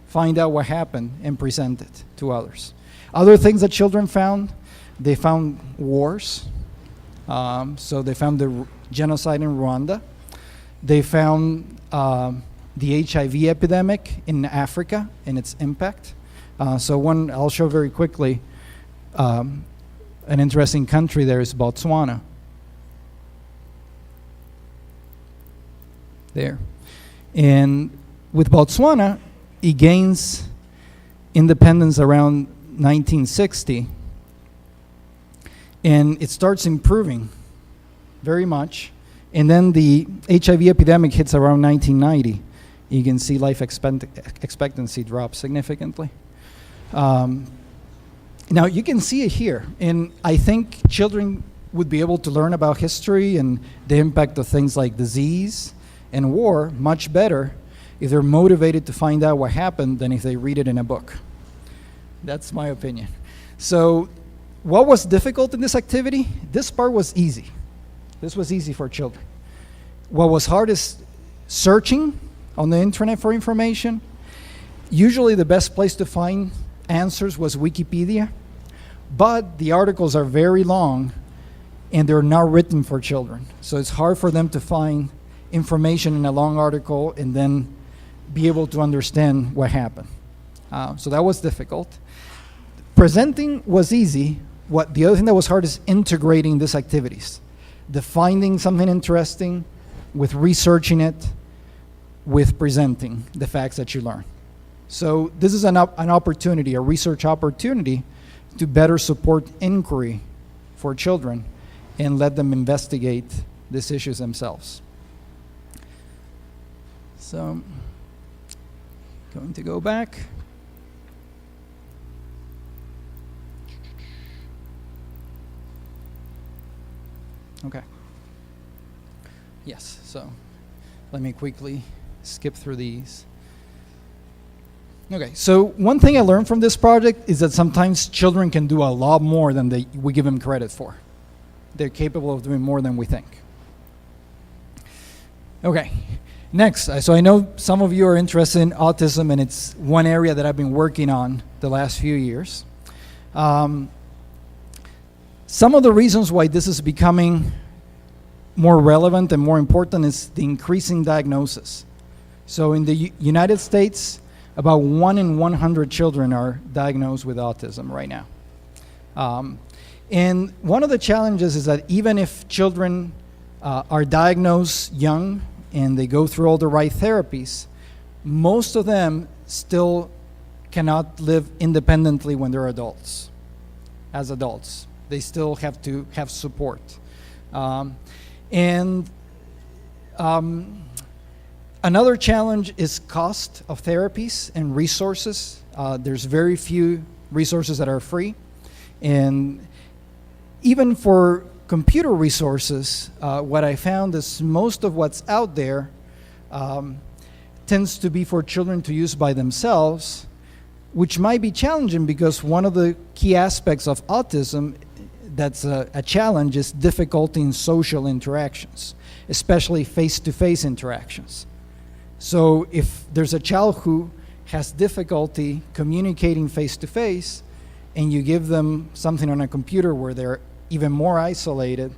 find out what happened, and present it to others. Other things that children found, they found wars. So they found the genocide in Rwanda. They found the HIV epidemic in Africa and its impact. I'll show very quickly, an interesting country there is Botswana. There. And with Botswana, it gains independence around 1960. And it starts improving very much. And then the HIV epidemic hits around 1990. You can see life expectancy drop significantly. Now, you can see it here. And I think children would be able to learn about history and the impact of things like disease and war much better if they're motivated to find out what happened than if they read it in a book. That's my opinion. So what was difficult in this activity? This part was easy. This was easy for children. What was hard is searching on the internet for information. Usually the best place to find answers was Wikipedia, but the articles are very long and they're not written for children. So it's hard for them to find information in a long article and then be able to understand what happened. So that was difficult. Presenting was easy. The other thing that was hard is integrating these activities. Defining something interesting with researching it, with presenting the facts that you learn. So this is an opportunity, a research opportunity to better support inquiry for children and let them investigate these issues themselves. So, going to go back. Okay. Yes, so let me quickly skip through these. Okay, so one thing I learned from this project is that sometimes children can do a lot more than we give them credit for. They're capable of doing more than we think. Okay, next, so I know some of you are interested in autism, and it's one area that I've been working on the last few years. Some of the reasons why this is becoming more relevant and more important is the increasing diagnosis. So in the United States, about 1 in 100 children are diagnosed with autism right now. And one of the challenges is that even if children are diagnosed young and they go through all the right therapies, most of them still cannot live independently when they're adults. As adults, they still have to have support. Another challenge is cost of therapies and resources. There's very few resources that are free. And even for computer resources, what I found is most of what's out there tends to be for children to use by themselves, which might be challenging because one of the key aspects of autism that's a challenge is difficulty in social interactions, especially face-to-face interactions. So if there's a child who has difficulty communicating face-to-face and you give them something on a computer where they're even more isolated,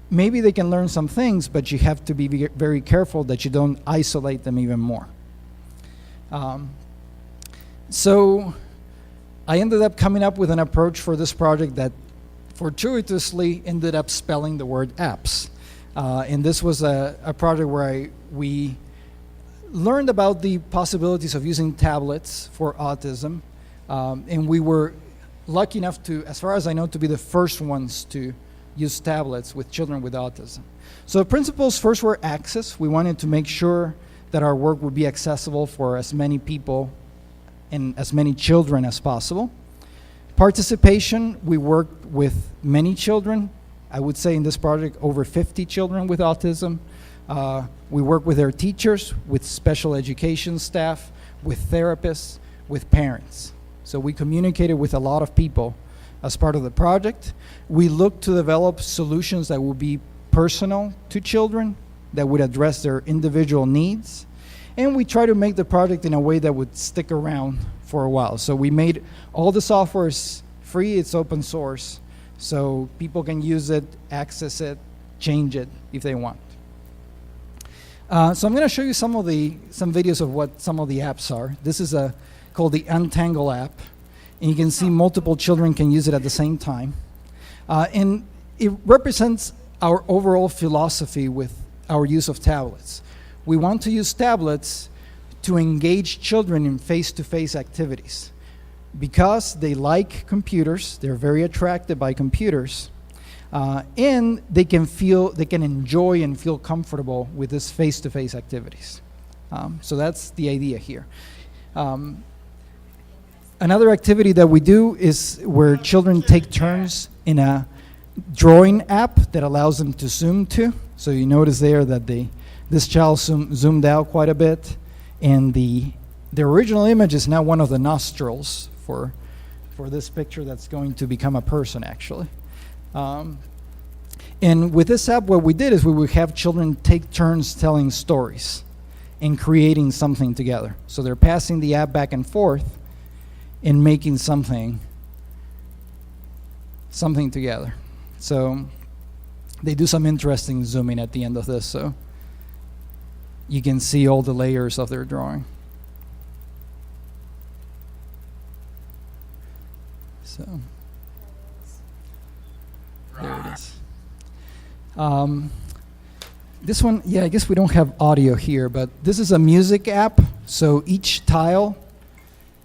maybe they can learn some things, but you have to be very careful that you don't isolate them even more. So I ended up coming up with an approach for this project that fortuitously ended up spelling the word apps. And this was a project where we learned about the possibilities of using tablets for autism. And we were lucky enough to, as far as I know, to be the first ones to use tablets with children with autism. So the principles first were access. We wanted to make sure that our work would be accessible for as many people and as many children as possible. Participation, we worked with many children. I would say in this project, over 50 children with autism. We work with their teachers, with special education staff, with therapists, with parents. So we communicated with a lot of people as part of the project. We looked to develop solutions that would be personal to children, that would address their individual needs. And we try to make the project in a way that would stick around for a while. So we made all the software is free, it's open source, so people can use it, access it, change it if they want. So I'm going to show you some videos of what some of the apps are. This is called the Untangle app, and you can see multiple children can use it at the same time. And it represents our overall philosophy with our use of tablets. We want to use tablets to engage children in face-to-face activities. Because they like computers, they're very attracted by computers, And they can enjoy and feel comfortable with this face-to-face activities. So that's the idea here. Another activity that we do is where children take turns in a drawing app that allows them to zoom to. So you notice there that this child zoomed out quite a bit, and the original image is now one of the nostrils for this picture that's going to become a person, actually. And with this app, what we did is we would have children take turns telling stories and creating something together. So they're passing the app back and forth and making something together. So they do some interesting zooming at the end of this, so you can see all the layers of their drawing. So there it is. This one, I guess we don't have audio here, but this is a music app. So each tile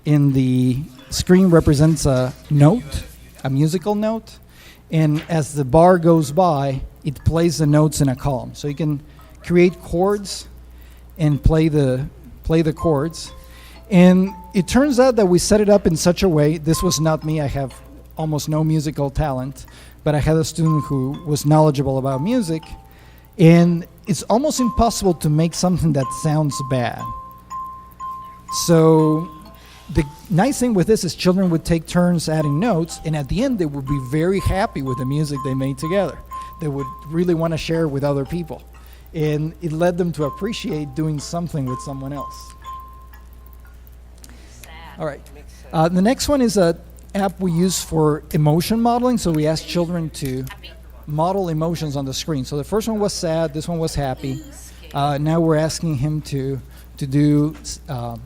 in the screen represents a note, a musical note. And as the bar goes by, it plays the notes in a column. So you can create chords and play the chords. And it turns out that we set it up in such a way, this was not me, I have almost no musical talent, but I had a student who was knowledgeable about music, and it's almost impossible to make something that sounds bad. So the nice thing with this is children would take turns adding notes, and at the end they would be very happy with the music they made together. They would really want to share it with other people. And it led them to appreciate doing something with someone else. All right. The next one is an app we use for emotion modeling. So we ask children to model emotions on the screen. So the first one was sad, this one was happy. Now we're asking him to do, I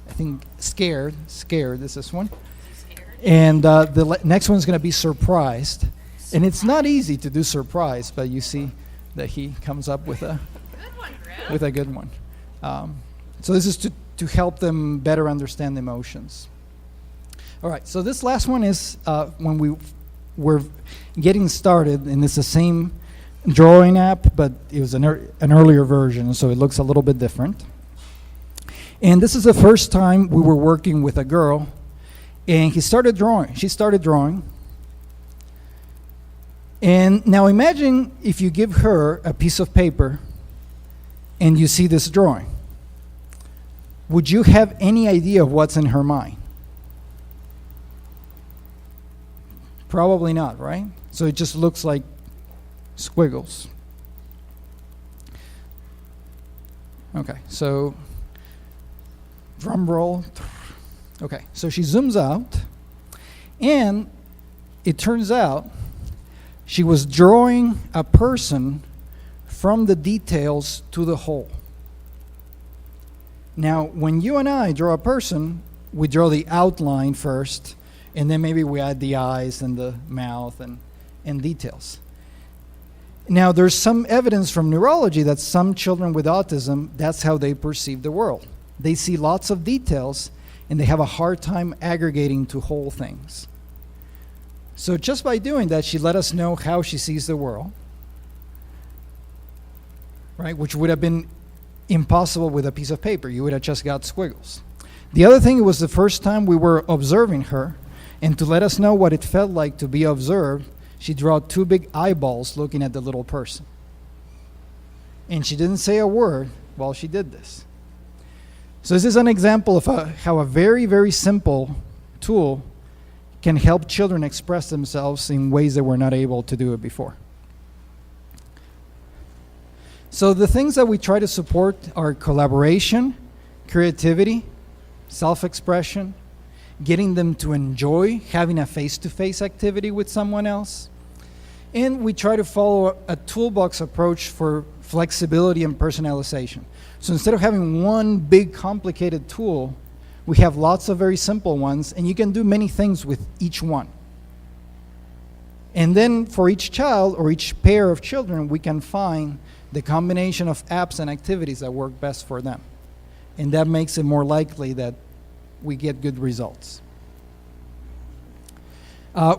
think, scared, this is one. And the next one's going to be surprised. And it's not easy to do surprise, but you see that he comes up with a good one. So this is to help them better understand emotions. All right, so this last one is when we were getting started, and it's the same drawing app, but it was an earlier version, so it looks a little bit different. And this is the first time we were working with a girl, and she started drawing. And now imagine if you give her a piece of paper and you see this drawing. Would you have any idea of what's in her mind? Probably not, right? So it just looks like squiggles. Okay, so drum roll. Okay, so she zooms out, and it turns out she was drawing a person from the details to the whole. Now, when you and I draw a person, we draw the outline first, and then maybe we add the eyes and the mouth and details. Now, there's some evidence from neurology that some children with autism, that's how they perceive the world. They see lots of details, and they have a hard time aggregating to whole things. So just by doing that, she let us know how she sees the world, right? Which would have been impossible with a piece of paper. You would have just got squiggles. The other thing, it was the first time we were observing her, and to let us know what it felt like to be observed, she drew two big eyeballs looking at the little person. And she didn't say a word while she did this. So this is an example of how a very, very simple tool can help children express themselves in ways they were not able to do it before. So the things that we try to support are collaboration, creativity, self-expression, getting them to enjoy having a face-to-face activity with someone else. And we try to follow a toolbox approach for flexibility and personalization. So instead of having one big complicated tool, we have lots of very simple ones, and you can do many things with each one. And then for each child or each pair of children, we can find the combination of apps and activities that work best for them. And that makes it more likely that we get good results.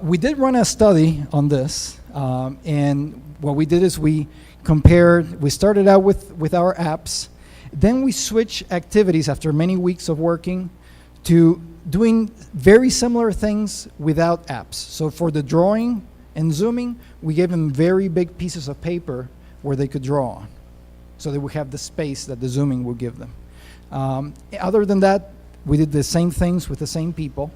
We did run a study on this, and what we did is we started out with our apps, then we switched activities after many weeks of working to doing very similar things without apps. So for the drawing and zooming, we gave them very big pieces of paper where they could draw on. So they would have the space that the zooming would give them. Other than that, we did the same things with the same people.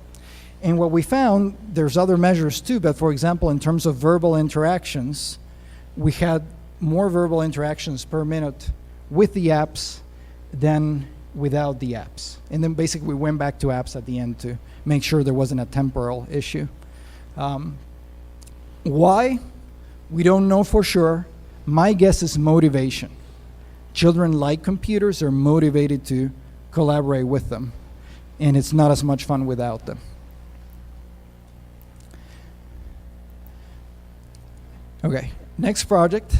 And what we found, there's other measures too, but for example, in terms of verbal interactions, we had more verbal interactions per minute with the apps than without the apps. And then basically we went back to apps at the end to make sure there wasn't a temporal issue. Why? We don't know for sure. My guess is motivation. Children like computers, are motivated to collaborate with them, and it's not as much fun without them. Okay, next project.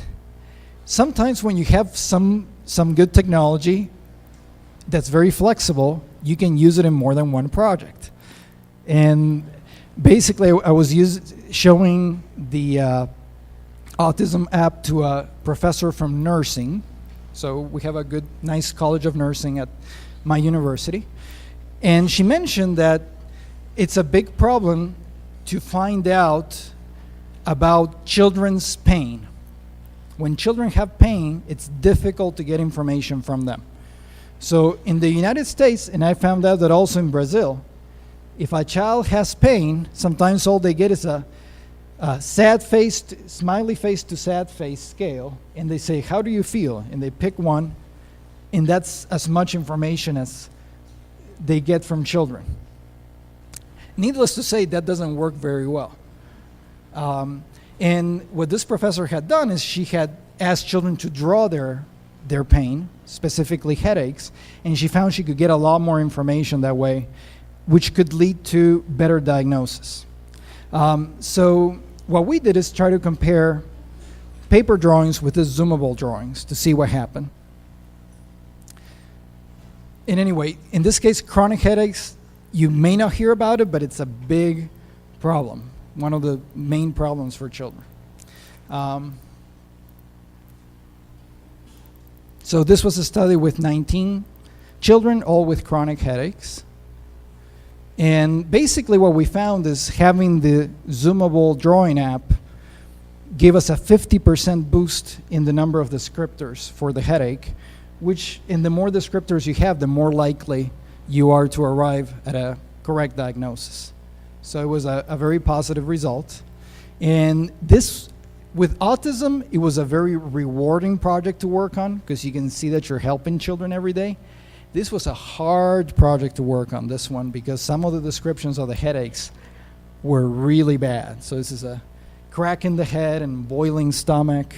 Sometimes when you have some good technology that's very flexible, you can use it in more than one project. And basically, I was showing the autism app to a professor from nursing. So we have a good, nice college of nursing at my university. And she mentioned that it's a big problem to find out about children's pain. When children have pain, it's difficult to get information from them. So in the United States, and I found out that also in Brazil, if a child has pain, sometimes all they get is a sad-faced, smiley face to sad face scale, and they say, how do you feel? And they pick one, and that's as much information as they get from children. Needless to say, that doesn't work very well. And what this professor had done is she had asked children to draw their pain, specifically headaches, and she found she could get a lot more information that way, which could lead to better diagnosis. So what we did is try to compare paper drawings with the zoomable drawings to see what happened. And anyway, in this case, chronic headaches, you may not hear about it, but it's a big problem, one of the main problems for children. So this was a study with 19 children, all with chronic headaches. And basically what we found is having the zoomable drawing app gave us a 50% boost in the number of descriptors for the headache, which, in the more descriptors you have, the more likely you are to arrive at a correct diagnosis. So it was a very positive result. And this, with autism, it was a very rewarding project to work on because you can see that you're helping children every day. This was a hard project to work on, this one, because some of the descriptions of the headaches were really bad. So this is a crack in the head and boiling stomach.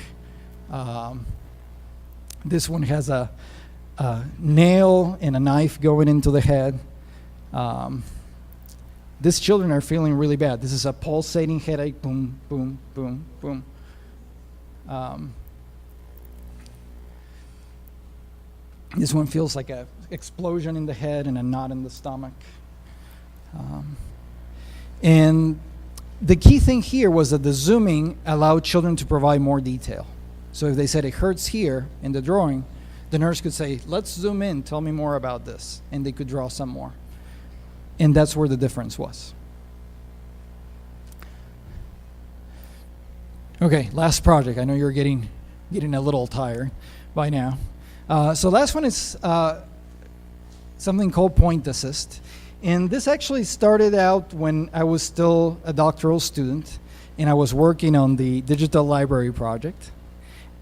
This one has a nail and a knife going into the head. These children are feeling really bad. This is a pulsating headache, boom, boom, boom, boom. This one feels like an explosion in the head and a knot in the stomach. And the key thing here was that the zooming allowed children to provide more detail. So if they said it hurts here in the drawing, the nurse could say, let's zoom in, tell me more about this. And they could draw some more. And that's where the difference was. Okay, last project. I know you're getting a little tired by now. So last one is something called Point Assist. And this actually started out when I was still a doctoral student and I was working on the digital library project.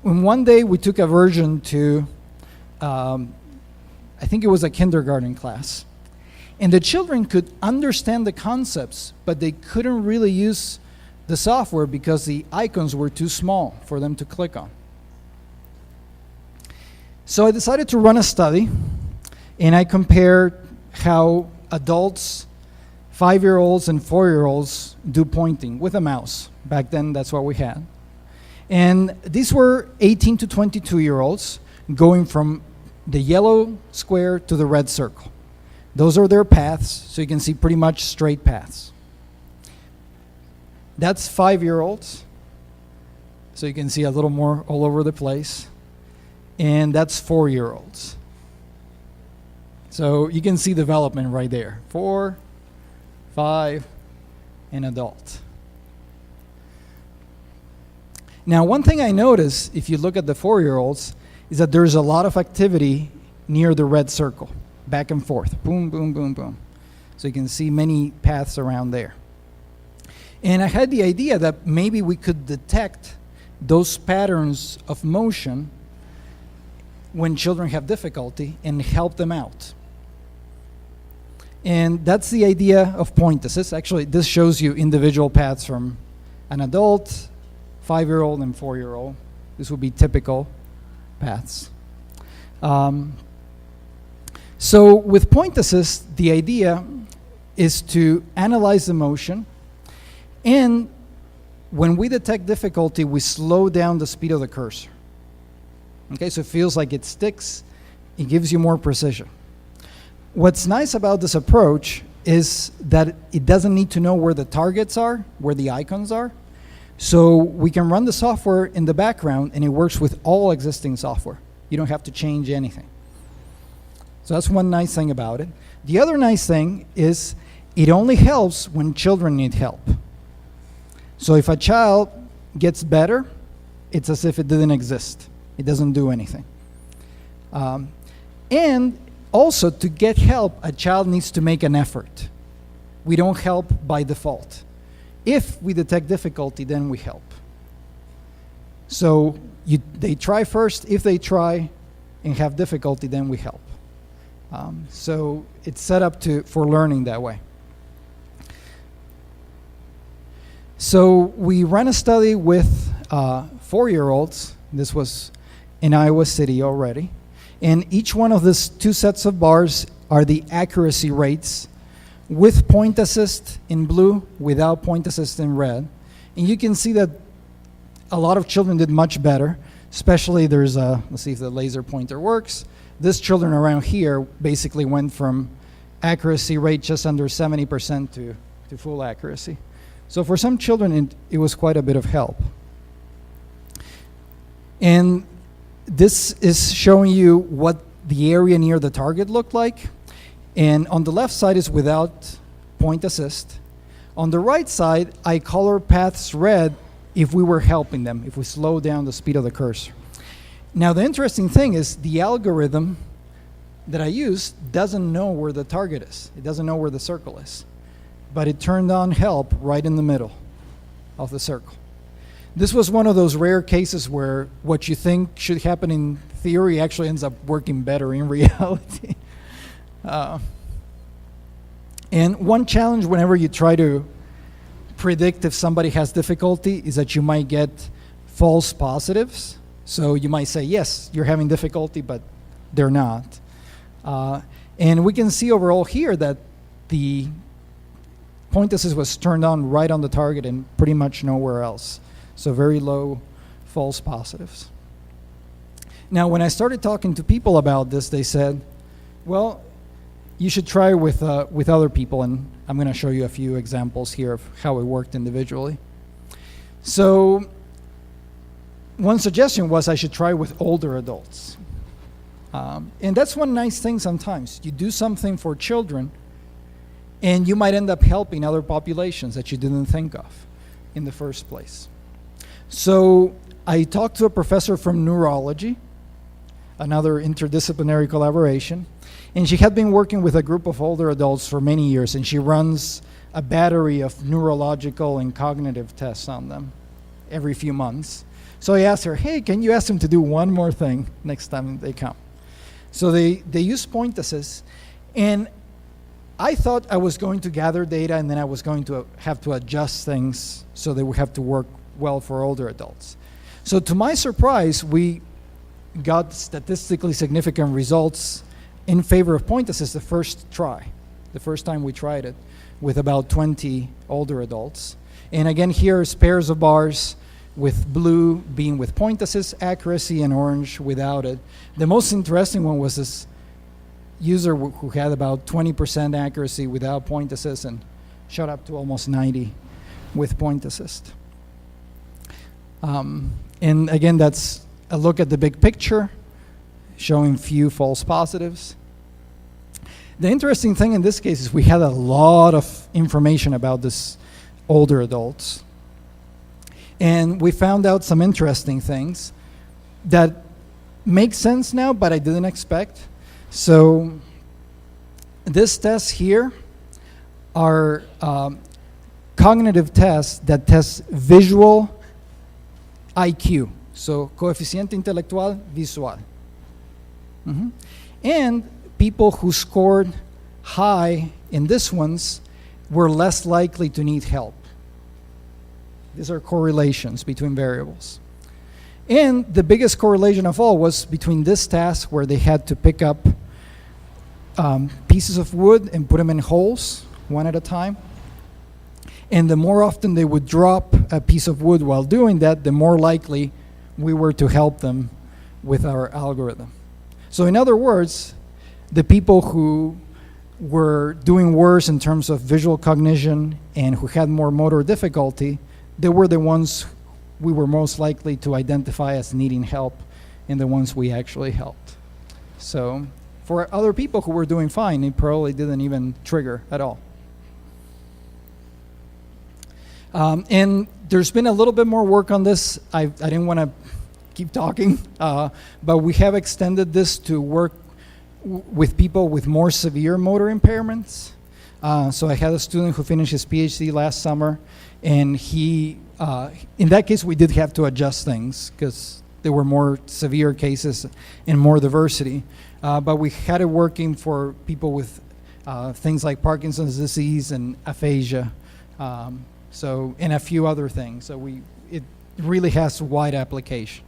And one day we took a version to, I think it was a kindergarten class. And the children could understand the concepts, but they couldn't really use the software because the icons were too small for them to click on. So I decided to run a study, and I compared how adults, 5-year-olds and 4-year-olds do pointing with a mouse. Back then, that's what we had. And these were 18 to 22-year-olds going from the yellow square to the red circle. Those are their paths, so you can see pretty much straight paths. That's 5-year-olds. So you can see a little more all over the place. And that's 4-year-olds. So you can see development right there. 4, 5, and adult. Now, one thing I notice, if you look at the 4-year-olds, is that there's a lot of activity near the red circle, back and forth, boom, boom, boom, boom. So you can see many paths around there. And I had the idea that maybe we could detect those patterns of motion when children have difficulty and help them out. And that's the idea of point assist. Actually, this shows you individual paths from an adult, 5-year-old, and 4-year-old. This would be typical paths. So with point assist, the idea is to analyze the motion, and when we detect difficulty, we slow down the speed of the cursor. Okay, so it feels like it sticks. It gives you more precision. What's nice about this approach is that it doesn't need to know where the targets are, where the icons are. So we can run the software in the background, and it works with all existing software. You don't have to change anything. So that's one nice thing about it. The other nice thing is it only helps when children need help. So if a child gets better, it's as if it didn't exist. It doesn't do anything. And also, to get help, a child needs to make an effort. We don't help by default. If we detect difficulty, then we help. So they try first. If they try and have difficulty, then we help. So it's set up for learning that way. So we ran a study with 4-year-olds. This was in Iowa City already. And each one of these 2 sets of bars are the accuracy rates with point assist in blue, without point assist in red. And you can see that a lot of children did much better, especially let's see if the laser pointer works. This children around here basically went from accuracy rate just under 70% to full accuracy. So for some children, it was quite a bit of help. And this is showing you what the area near the target looked like. And on the left side is without point assist. On the right side, I color paths red if we were helping them, if we slow down the speed of the cursor. Now, the interesting thing is the algorithm that I use doesn't know where the target is. It doesn't know where the circle is. But it turned on help right in the middle of the circle. This was one of those rare cases where what you think should happen in theory actually ends up working better in reality. And one challenge whenever you try to predict if somebody has difficulty is that you might get false positives. So you might say, yes, you're having difficulty, but they're not. And we can see overall here that the point assist was turned on right on the target and pretty much nowhere else. So very low false positives. Now, when I started talking to people about this, they said, well, you should try with other people, and I'm going to show you a few examples here of how it worked individually. So one suggestion was I should try with older adults. And that's one nice thing sometimes. You do something for children, and you might end up helping other populations that you didn't think of in the first place. So I talked to a professor from neurology, another interdisciplinary collaboration, and she had been working with a group of older adults for many years, and she runs a battery of neurological and cognitive tests on them every few months. So I asked her, hey, can you ask them to do one more thing next time they come? So they use point assist, and I thought I was going to gather data and then I was going to have to adjust things so they would have to work well for older adults. So to my surprise, we got statistically significant results in favor of point assist the first time we tried it with about 20 older adults. And again, here's pairs of bars with blue being with point assist accuracy and orange without it. The most interesting one was this user who had about 20% accuracy without point assist and shot up to almost 90% with point assist. And again, that's a look at the big picture, showing few false positives. The interesting thing in this case is we had a lot of information about this older adults. And we found out some interesting things that make sense now, but I didn't expect. So this test here are cognitive tests that test visual IQ. So coeficiente intelectual visual. And people who scored high in this ones were less likely to need help. These are correlations between variables. And the biggest correlation of all was between this task where they had to pick up pieces of wood and put them in holes, one at a time. And the more often they would drop a piece of wood while doing that, the more likely we were to help them with our algorithm. So in other words, the people who were doing worse in terms of visual cognition and who had more motor difficulty, they were the ones we were most likely to identify as needing help and the ones we actually helped. So for other people who were doing fine, it probably didn't even trigger at all. And there's been a little bit more work on this. I didn't want to keep talking, but we have extended this to work with people with more severe motor impairments. So I had a student who finished his PhD last summer, and he, in that case, we did have to adjust things because there were more severe cases and more diversity. But we had it working for people with things like Parkinson's disease and aphasia, so and a few other things. So it really has wide application.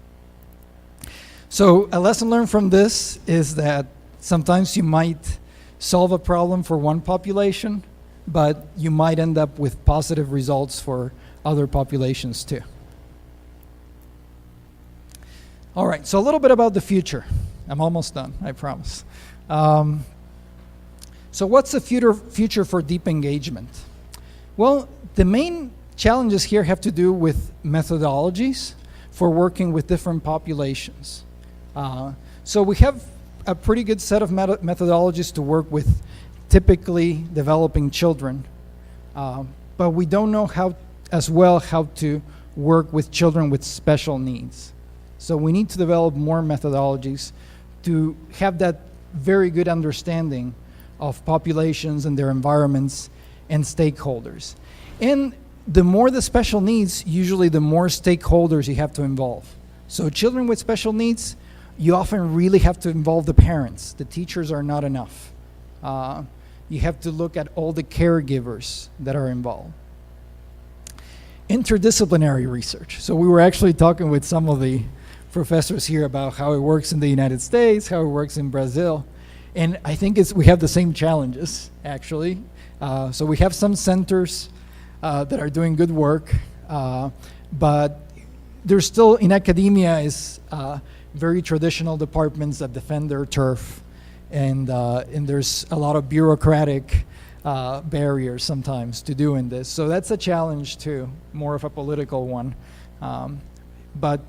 So a lesson learned from this is that sometimes you might solve a problem for one population, but you might end up with positive results for other populations too. All right, so a little bit about the future. I'm almost done, I promise. So what's the future for deep engagement? Well, the main challenges here have to do with methodologies for working with different populations. So we have a pretty good set of methodologies to work with typically developing children, but we don't know how to work with children with special needs. So we need to develop more methodologies to have that very good understanding of populations and their environments and stakeholders. And the more the special needs, usually the more stakeholders you have to involve. So children with special needs, you often really have to involve the parents. The teachers are not enough. You have to look at all the caregivers that are involved. Interdisciplinary research. So we were actually talking with some of the professors here about how it works in the United States, how it works in Brazil. And I think we have the same challenges, actually. So we have some centers that are doing good work, but there's still, in academia, is very traditional departments that defend their turf, and there's a lot of bureaucratic barriers sometimes to doing this. So that's a challenge too, more of a political one. But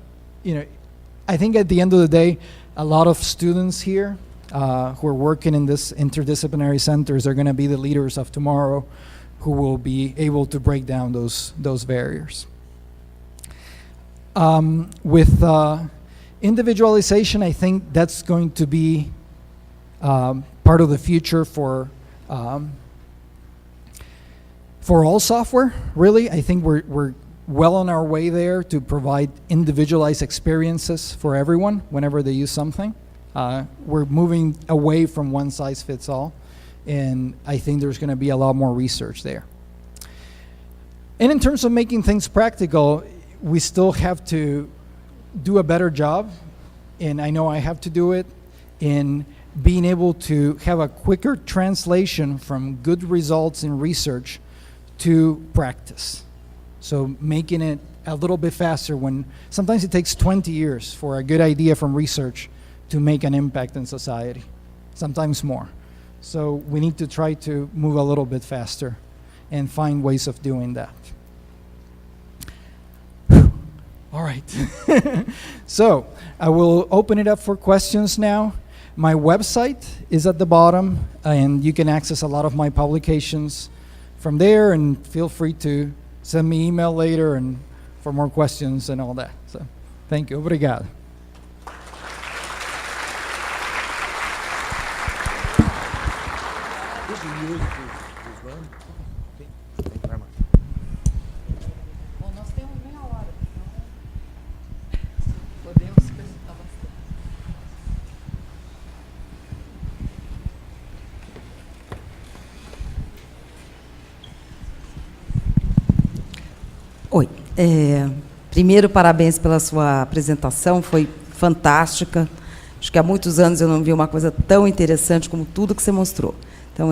I think at the end of the day, a lot of students here who are working in this interdisciplinary centers are going to be the leaders of tomorrow, who will be able to break down those barriers. With individualization, I think that's going to be part of the future for all software, really. I think we're well on our way there to provide individualized experiences for everyone whenever they use something. We're moving away from one size fits all, and I think there's going to be a lot more research there. And in terms of making things practical, we still have to do a better job, and I know I have to do it, in being able to have a quicker translation from good results in research to practice. So making it a little bit faster when sometimes it takes 20 years for a good idea from research to make an impact in society, sometimes more. So we need to try to move a little bit faster and find ways of doing that. All right. So I will open it up for questions now. My website is at the bottom, and you can access a lot of my publications from there, and feel free to send me email later and for more questions and all that. So thank you. Obrigado. Oi. Primeiro, parabéns pela sua apresentação, foi fantástica. Acho que há muitos anos eu não vi uma coisa tão interessante como tudo que você mostrou. Então,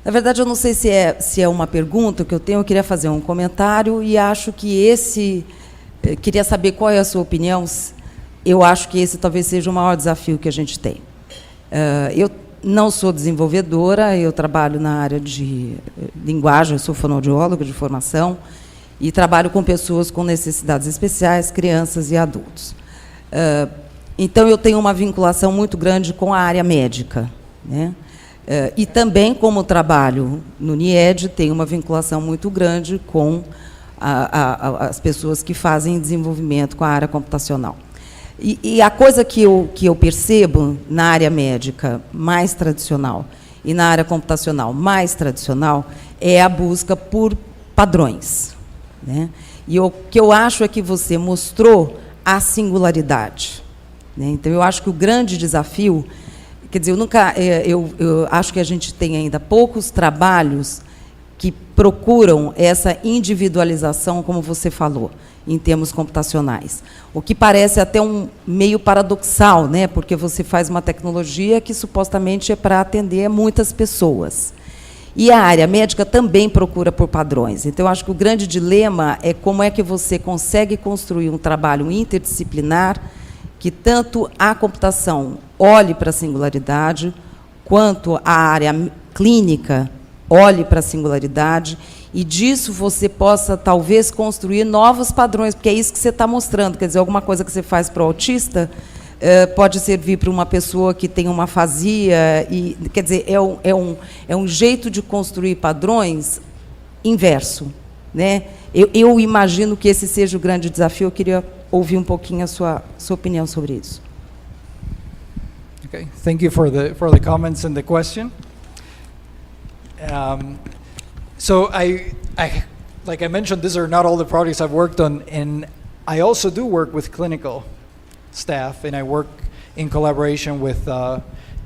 na verdade, eu não sei se é uma pergunta que eu tenho, eu queria fazer um comentário e acho que queria saber qual é a sua opinião. Eu acho que esse talvez seja o maior desafio que a gente tem. Eu não sou desenvolvedora, eu trabalho na área de linguagem, eu sou fonoaudióloga de formação, e trabalho com pessoas com necessidades especiais, crianças e adultos. Então, eu tenho uma vinculação muito grande com a área médica, né? E também, como trabalho no NIED, tenho uma vinculação muito grande com as pessoas que fazem desenvolvimento com a área computacional. E a coisa que eu percebo na área médica mais tradicional e na área computacional mais tradicional é a busca por padrões, né? E o que eu acho é que você mostrou a singularidade, né? Então, eu acho que o grande desafio, quer dizer, eu acho que a gente tem ainda poucos trabalhos que procuram essa individualização, como você falou, em termos computacionais. O que parece até meio paradoxal, né? Porque você faz uma tecnologia que supostamente é para atender muitas pessoas. E a área médica também procura por padrões. Então, eu acho que o grande dilema é como é que você consegue construir um trabalho interdisciplinar que tanto a computação olhe para a singularidade, quanto a área clínica olhe para a singularidade, e disso você possa, talvez, construir novos padrões, porque é isso que você está mostrando. Quer dizer, alguma coisa que você faz para o autista pode servir para uma pessoa que tem uma afasia, e, quer dizer, é um jeito de construir padrões inverso, né? Eu imagino que esse seja o grande desafio. Eu queria ouvir um pouquinho a sua opinião sobre isso. Okay, thank you for the comments and the question. So like I mentioned, these are not all the projects I've worked on, and I also do work with clinical staff, and I work in collaboration with a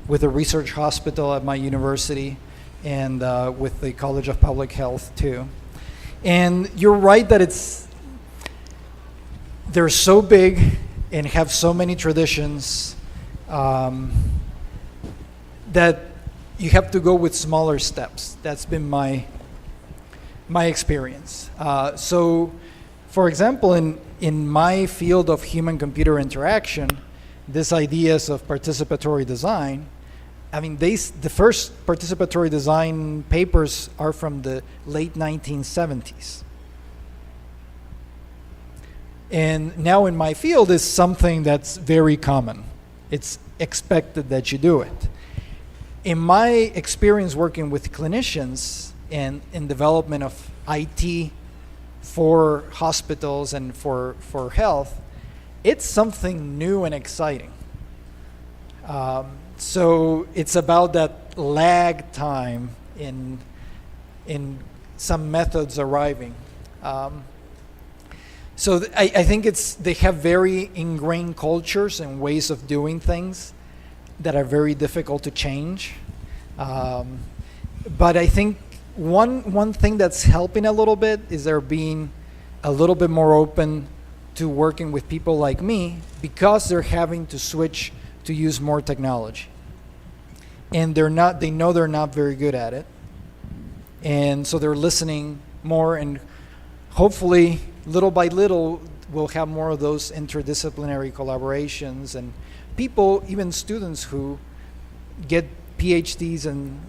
research hospital at my university, and with the College of Public Health too. And you're right that they're so big and have so many traditions that you have to go with smaller steps. That's been my experience. So, for example, in my field of human-computer interaction, these ideas of participatory design, I mean, the first participatory design papers are from the late 1970s. And now in my field is something that's very common. It's expected that you do it. In my experience working with clinicians and in development of IT for hospitals and for health, it's something new and exciting. So it's about that lag time in some methods arriving. So I think they have very ingrained cultures and ways of doing things that are very difficult to change. But I think one thing that's helping a little bit is they're being a little bit more open to working with people like me, because they're having to switch to use more technology. And they know they're not very good at it. And so they're listening more, and hopefully little by little we'll have more of those interdisciplinary collaborations, and people, even students who get PhDs and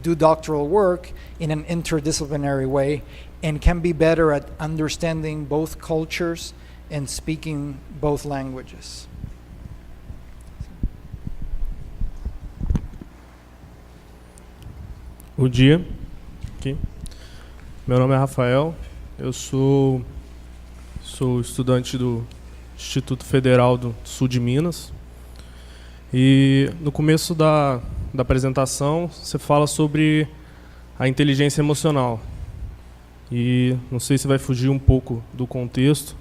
do doctoral work in an interdisciplinary way and can be better at understanding both cultures and speaking both languages. Bom dia. Aqui. Meu nome é Rafael. Eu sou estudante do Instituto Federal do Sul de Minas. E no começo da apresentação, você fala sobre a inteligência emocional. E não sei se vai fugir um pouco do contexto,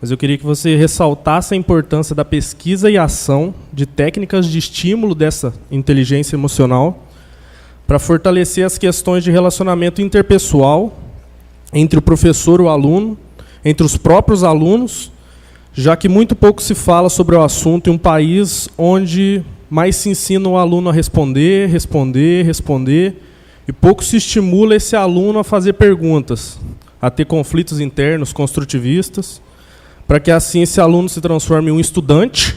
mas eu queria que você ressaltasse a importância da pesquisa e ação de técnicas de estímulo dessa inteligência emocional para fortalecer as questões de relacionamento interpessoal entre o professor e o aluno, entre os próprios alunos, já que muito pouco se fala sobre o assunto em um país onde mais se ensina o aluno a responder, e pouco se estimula esse aluno a fazer perguntas, a ter conflitos internos construtivistas, para que assim esse aluno se transforme em um estudante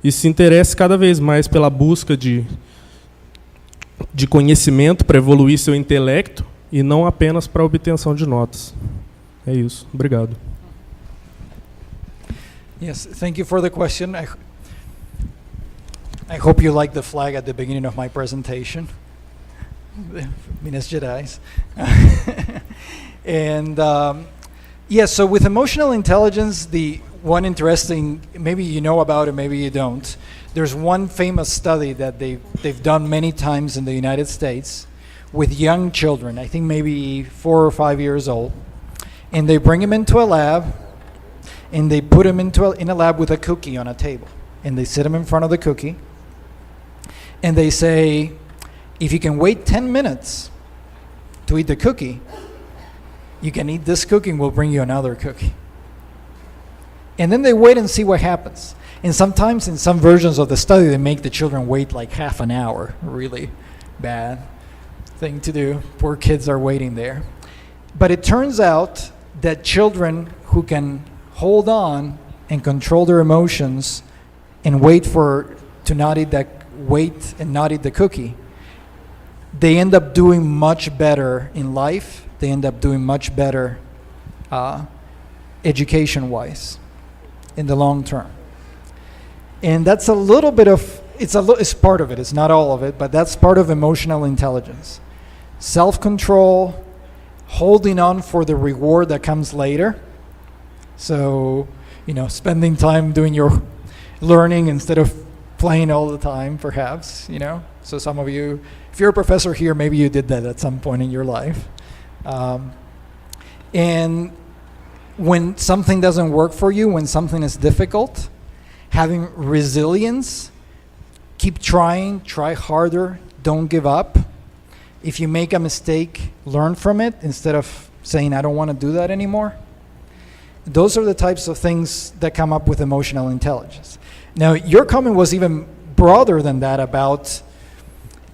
e se interesse cada vez mais pela busca de conhecimento para evoluir seu intelecto e não apenas para a obtenção de notas. É isso. Obrigado. Yes, thank you for the question. I hope you like the flag at the beginning of my presentation. Minas Gerais. And yes, so with emotional intelligence, the one interesting, maybe you know about it, maybe you don't. There's one famous study that they've done many times in the United States with young children, I think maybe 4 or 5 years old, and they bring them into a lab, and they put them in a lab with a cookie on a table, and they sit them in front of the cookie, and they say, if you can wait 10 minutes to eat the cookie, you can eat this cookie and we'll bring you another cookie. And then they wait and see what happens. And sometimes in some versions of the study, they make the children wait like half an hour. Really bad thing to do. Poor kids are waiting there. But it turns out that children who can hold on and control their emotions and wait to not eat the cookie, they end up doing much better in life. They end up doing much better education-wise in the long term. And that's a little bit of, it's part of it, it's not all of it, but that's part of emotional intelligence. Self-control, holding on for the reward that comes later. So, spending time doing your learning instead of playing all the time, perhaps, So some of you, if you're a professor here, maybe you did that at some point in your life. And when something doesn't work for you, when something is difficult, having resilience, keep trying, try harder, don't give up. If you make a mistake, learn from it instead of saying, I don't want to do that anymore. Those are the types of things that come up with emotional intelligence. Now, your comment was even broader than that about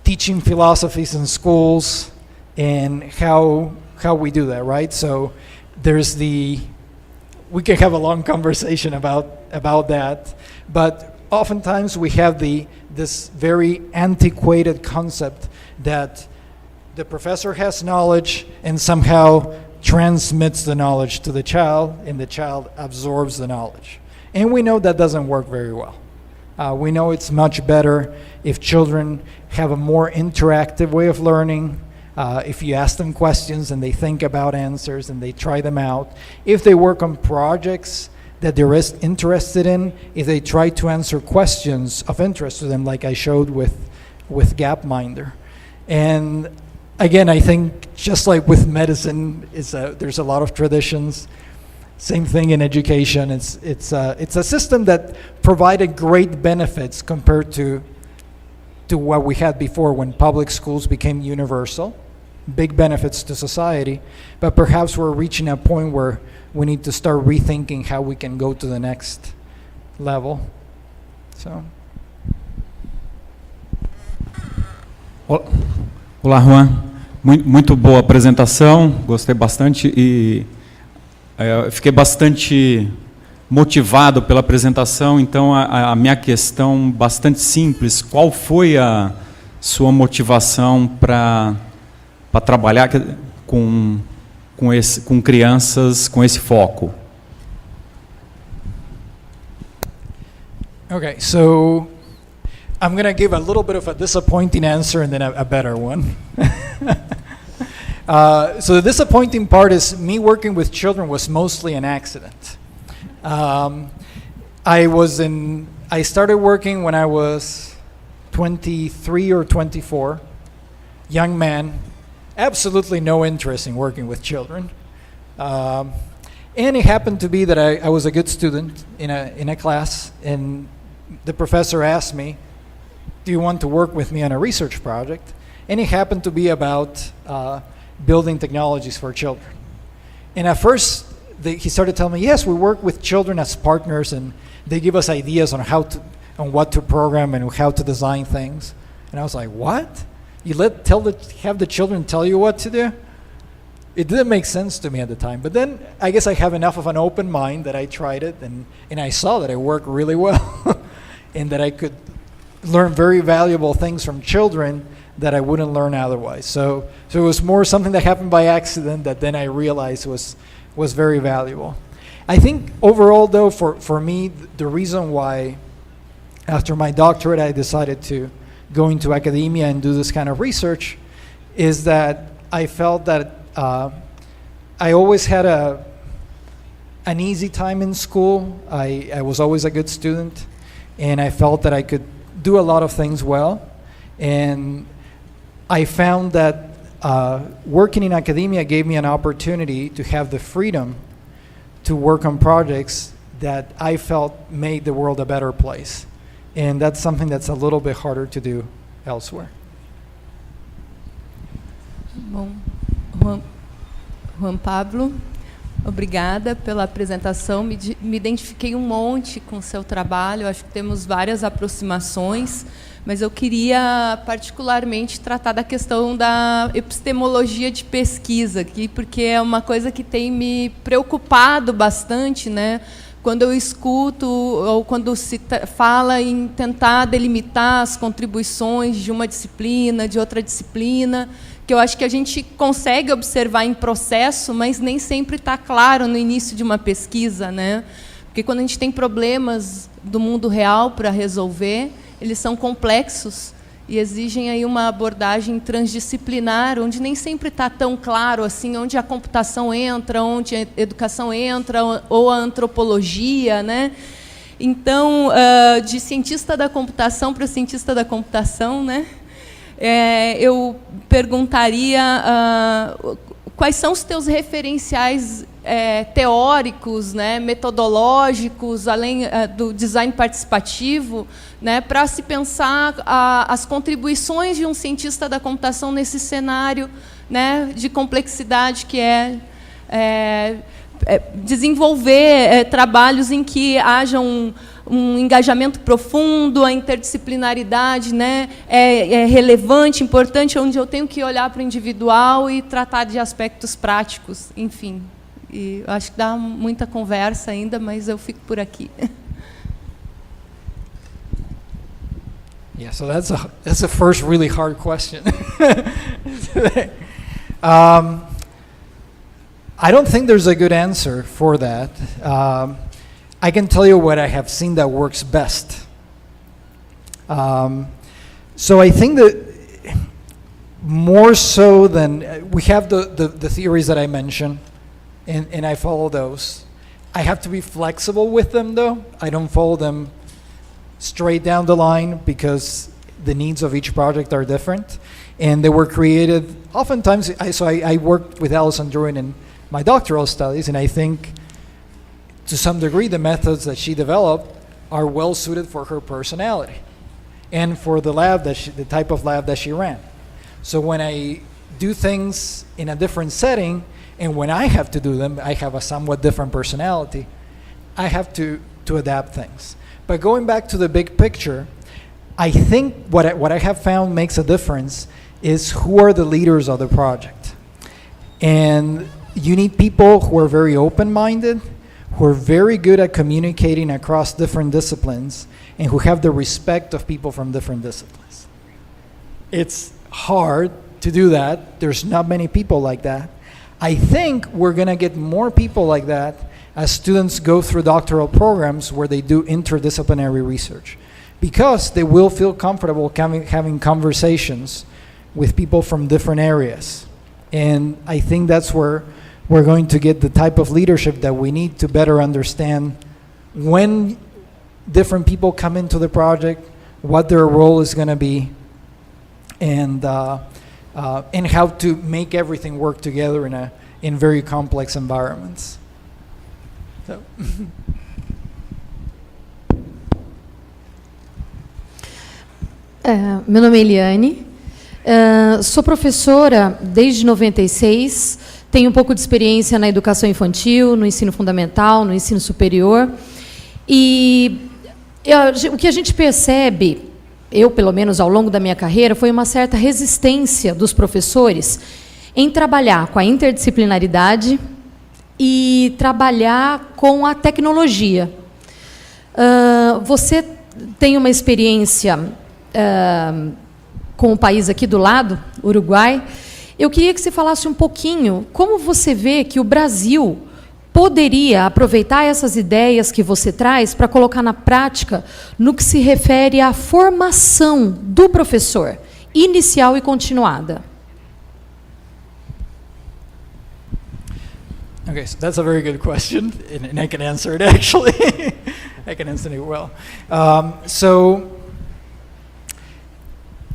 teaching philosophies in schools and how we do that, right? So we can have a long conversation about that, but oftentimes we have this very antiquated concept that the professor has knowledge and somehow transmits the knowledge to the child, and the child absorbs the knowledge. And we know that doesn't work very well. We know it's much better if children have a more interactive way of learning, if you ask them questions and they think about answers and they try them out, if they work on projects that they're interested in, if they try to answer questions of interest to them, like I showed with Gapminder. And again, I think just like with medicine, there's a lot of traditions. Same thing in education. It's a system that provided great benefits compared to what we had before when public schools became universal. Big benefits to society, but perhaps we're reaching a point where we need to start rethinking how we can go to the next level. So. Olá, Juan. Muito boa apresentação, gostei bastante e fiquei bastante motivado pela apresentação, então a minha questão bastante simples, qual foi a sua motivação para trabalhar com crianças com esse foco? Okay, so I'm going to give a little bit of a disappointing answer and then a better one. So the disappointing part is me working with children was mostly an accident. I started working when I was 23 or 24, young man, absolutely no interest in working with children. And it happened to be that I was a good student in a class, and the professor asked me, do you want to work with me on a research project? And it happened to be about building technologies for children. And at first, he started telling me, yes, we work with children as partners, and they give us ideas on what to program and how to design things. And I was like, what? You have the children tell you what to do? It didn't make sense to me at the time. But then I guess I have enough of an open mind that I tried it, and I saw that it worked really well, and that I could learn very valuable things from children that I wouldn't learn otherwise. So it was more something that happened by accident that then I realized was very valuable. I think overall, though, for me, the reason why after my doctorate I decided to go into academia and do this kind of research is that I felt that I always had an easy time in school. I was always a good student, and I felt that I could do a lot of things well. And I found that working in academia gave me an opportunity to have the freedom to work on projects that I felt made the world a better place. And that's something that's a little bit harder to do elsewhere. Bom, Juan Pablo, obrigada pela apresentação. Me identifiquei um monte com o seu trabalho. Acho que temos várias aproximações, mas eu queria particularmente tratar da questão da epistemologia de pesquisa aqui, porque é uma coisa que tem me preocupado bastante, né? Quando eu escuto ou quando se fala em tentar delimitar as contribuições de uma disciplina, de outra disciplina, que eu acho que a gente consegue observar em processo, mas nem sempre está claro no início de uma pesquisa, né? Porque quando a gente tem problemas do mundo real para resolver, eles são complexos e exigem aí uma abordagem transdisciplinar, onde nem sempre está tão claro assim, onde a computação entra, onde a educação entra, ou a antropologia, né? Então, de cientista da computação para cientista da computação, né? Eu perguntaria quais são os teus referenciais teóricos, né, metodológicos, além do design participativo, né, para se pensar as contribuições de um cientista da computação nesse cenário, né, de complexidade que desenvolver trabalhos em que haja um engajamento profundo, a interdisciplinaridade, né, é relevante, importante, onde eu tenho que olhar para o individual e tratar de aspectos práticos, enfim. E acho que dá muita conversa ainda, mas eu fico por aqui. Yeah, so that's a first really hard question. I don't think there's a good answer for that. I can tell you what I have seen that works best. So I think that more so than we have the theories that I mentioned, and I follow those. I have to be flexible with them, though. I don't follow them straight down the line because the needs of each project are different, and they were created. Oftentimes, I worked with Alison Druin in my doctoral studies, and I think to some degree the methods that she developed are well suited for her personality and for the type of lab that she ran. So when I do things in a different setting, and when I have to do them, I have a somewhat different personality. I have to adapt things. But going back to the big picture, I think what I have found makes a difference is who are the leaders of the project. And you need people who are very open-minded, who are very good at communicating across different disciplines, and who have the respect of people from different disciplines. It's hard to do that. There's not many people like that. I think we're going to get more people like that as students go through doctoral programs where they do interdisciplinary research, because they will feel comfortable having conversations with people from different areas. And I think that's where we're going to get the type of leadership that we need to better understand when different people come into the project, what their role is going to be, and how to make everything work together in very complex environments. So. Meu nome é Eliane, sou professora desde 96, tenho um pouco de experiência na educação infantil, no ensino fundamental, no ensino superior, e o que a gente percebe, eu pelo menos ao longo da minha carreira, foi uma certa resistência dos professores em trabalhar com a interdisciplinaridade e trabalhar com a tecnologia. Você tem uma experiência com o país aqui do lado, Uruguai. Eu queria que você falasse um pouquinho como você vê que o Brasil poderia aproveitar essas ideias que você traz para colocar na prática no que se refere à formação do professor, inicial e continuada. Okay, so that's a very good question, and I can answer it actually. I can answer it well. So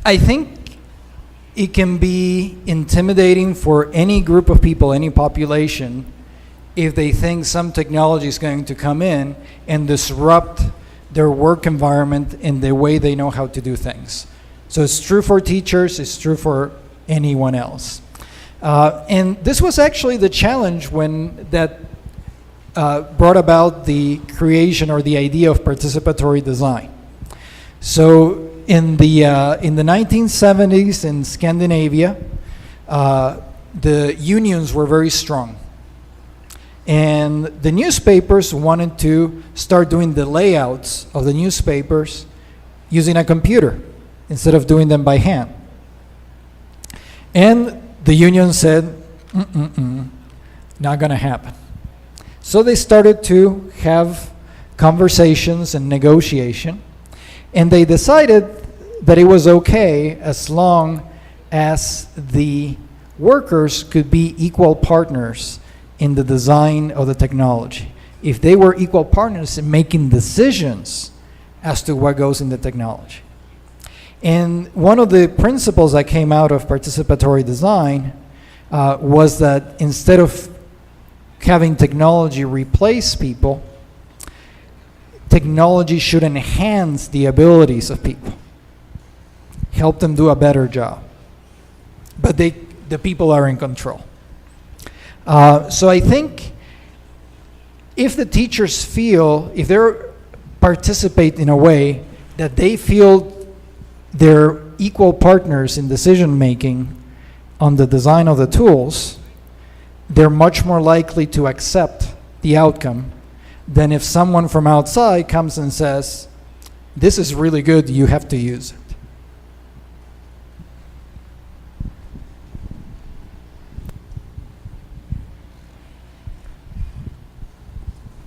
I think it can be intimidating for any group of people, any population, if they think some technology is going to come in and disrupt their work environment and the way they know how to do things. So it's true for teachers, it's true for anyone else. And this was actually the challenge when that brought about the creation or the idea of participatory design. So in the 1970s in Scandinavia, the unions were very strong. And the newspapers wanted to start doing the layouts of the newspapers using a computer instead of doing them by hand. And the union said, not going to happen. So they started to have conversations and negotiation, and they decided that it was okay as long as the workers could be equal partners in the design of the technology. If they were equal partners in making decisions as to what goes in the technology. And one of the principles that came out of participatory design was that instead of having technology replace people, technology should enhance the abilities of people, help them do a better job. But the people are in control. So I think if the teachers feel, if they participate in a way that they feel they're equal partners in decision making on the design of the tools, they're much more likely to accept the outcome than if someone from outside comes and says, this is really good, you have to use it.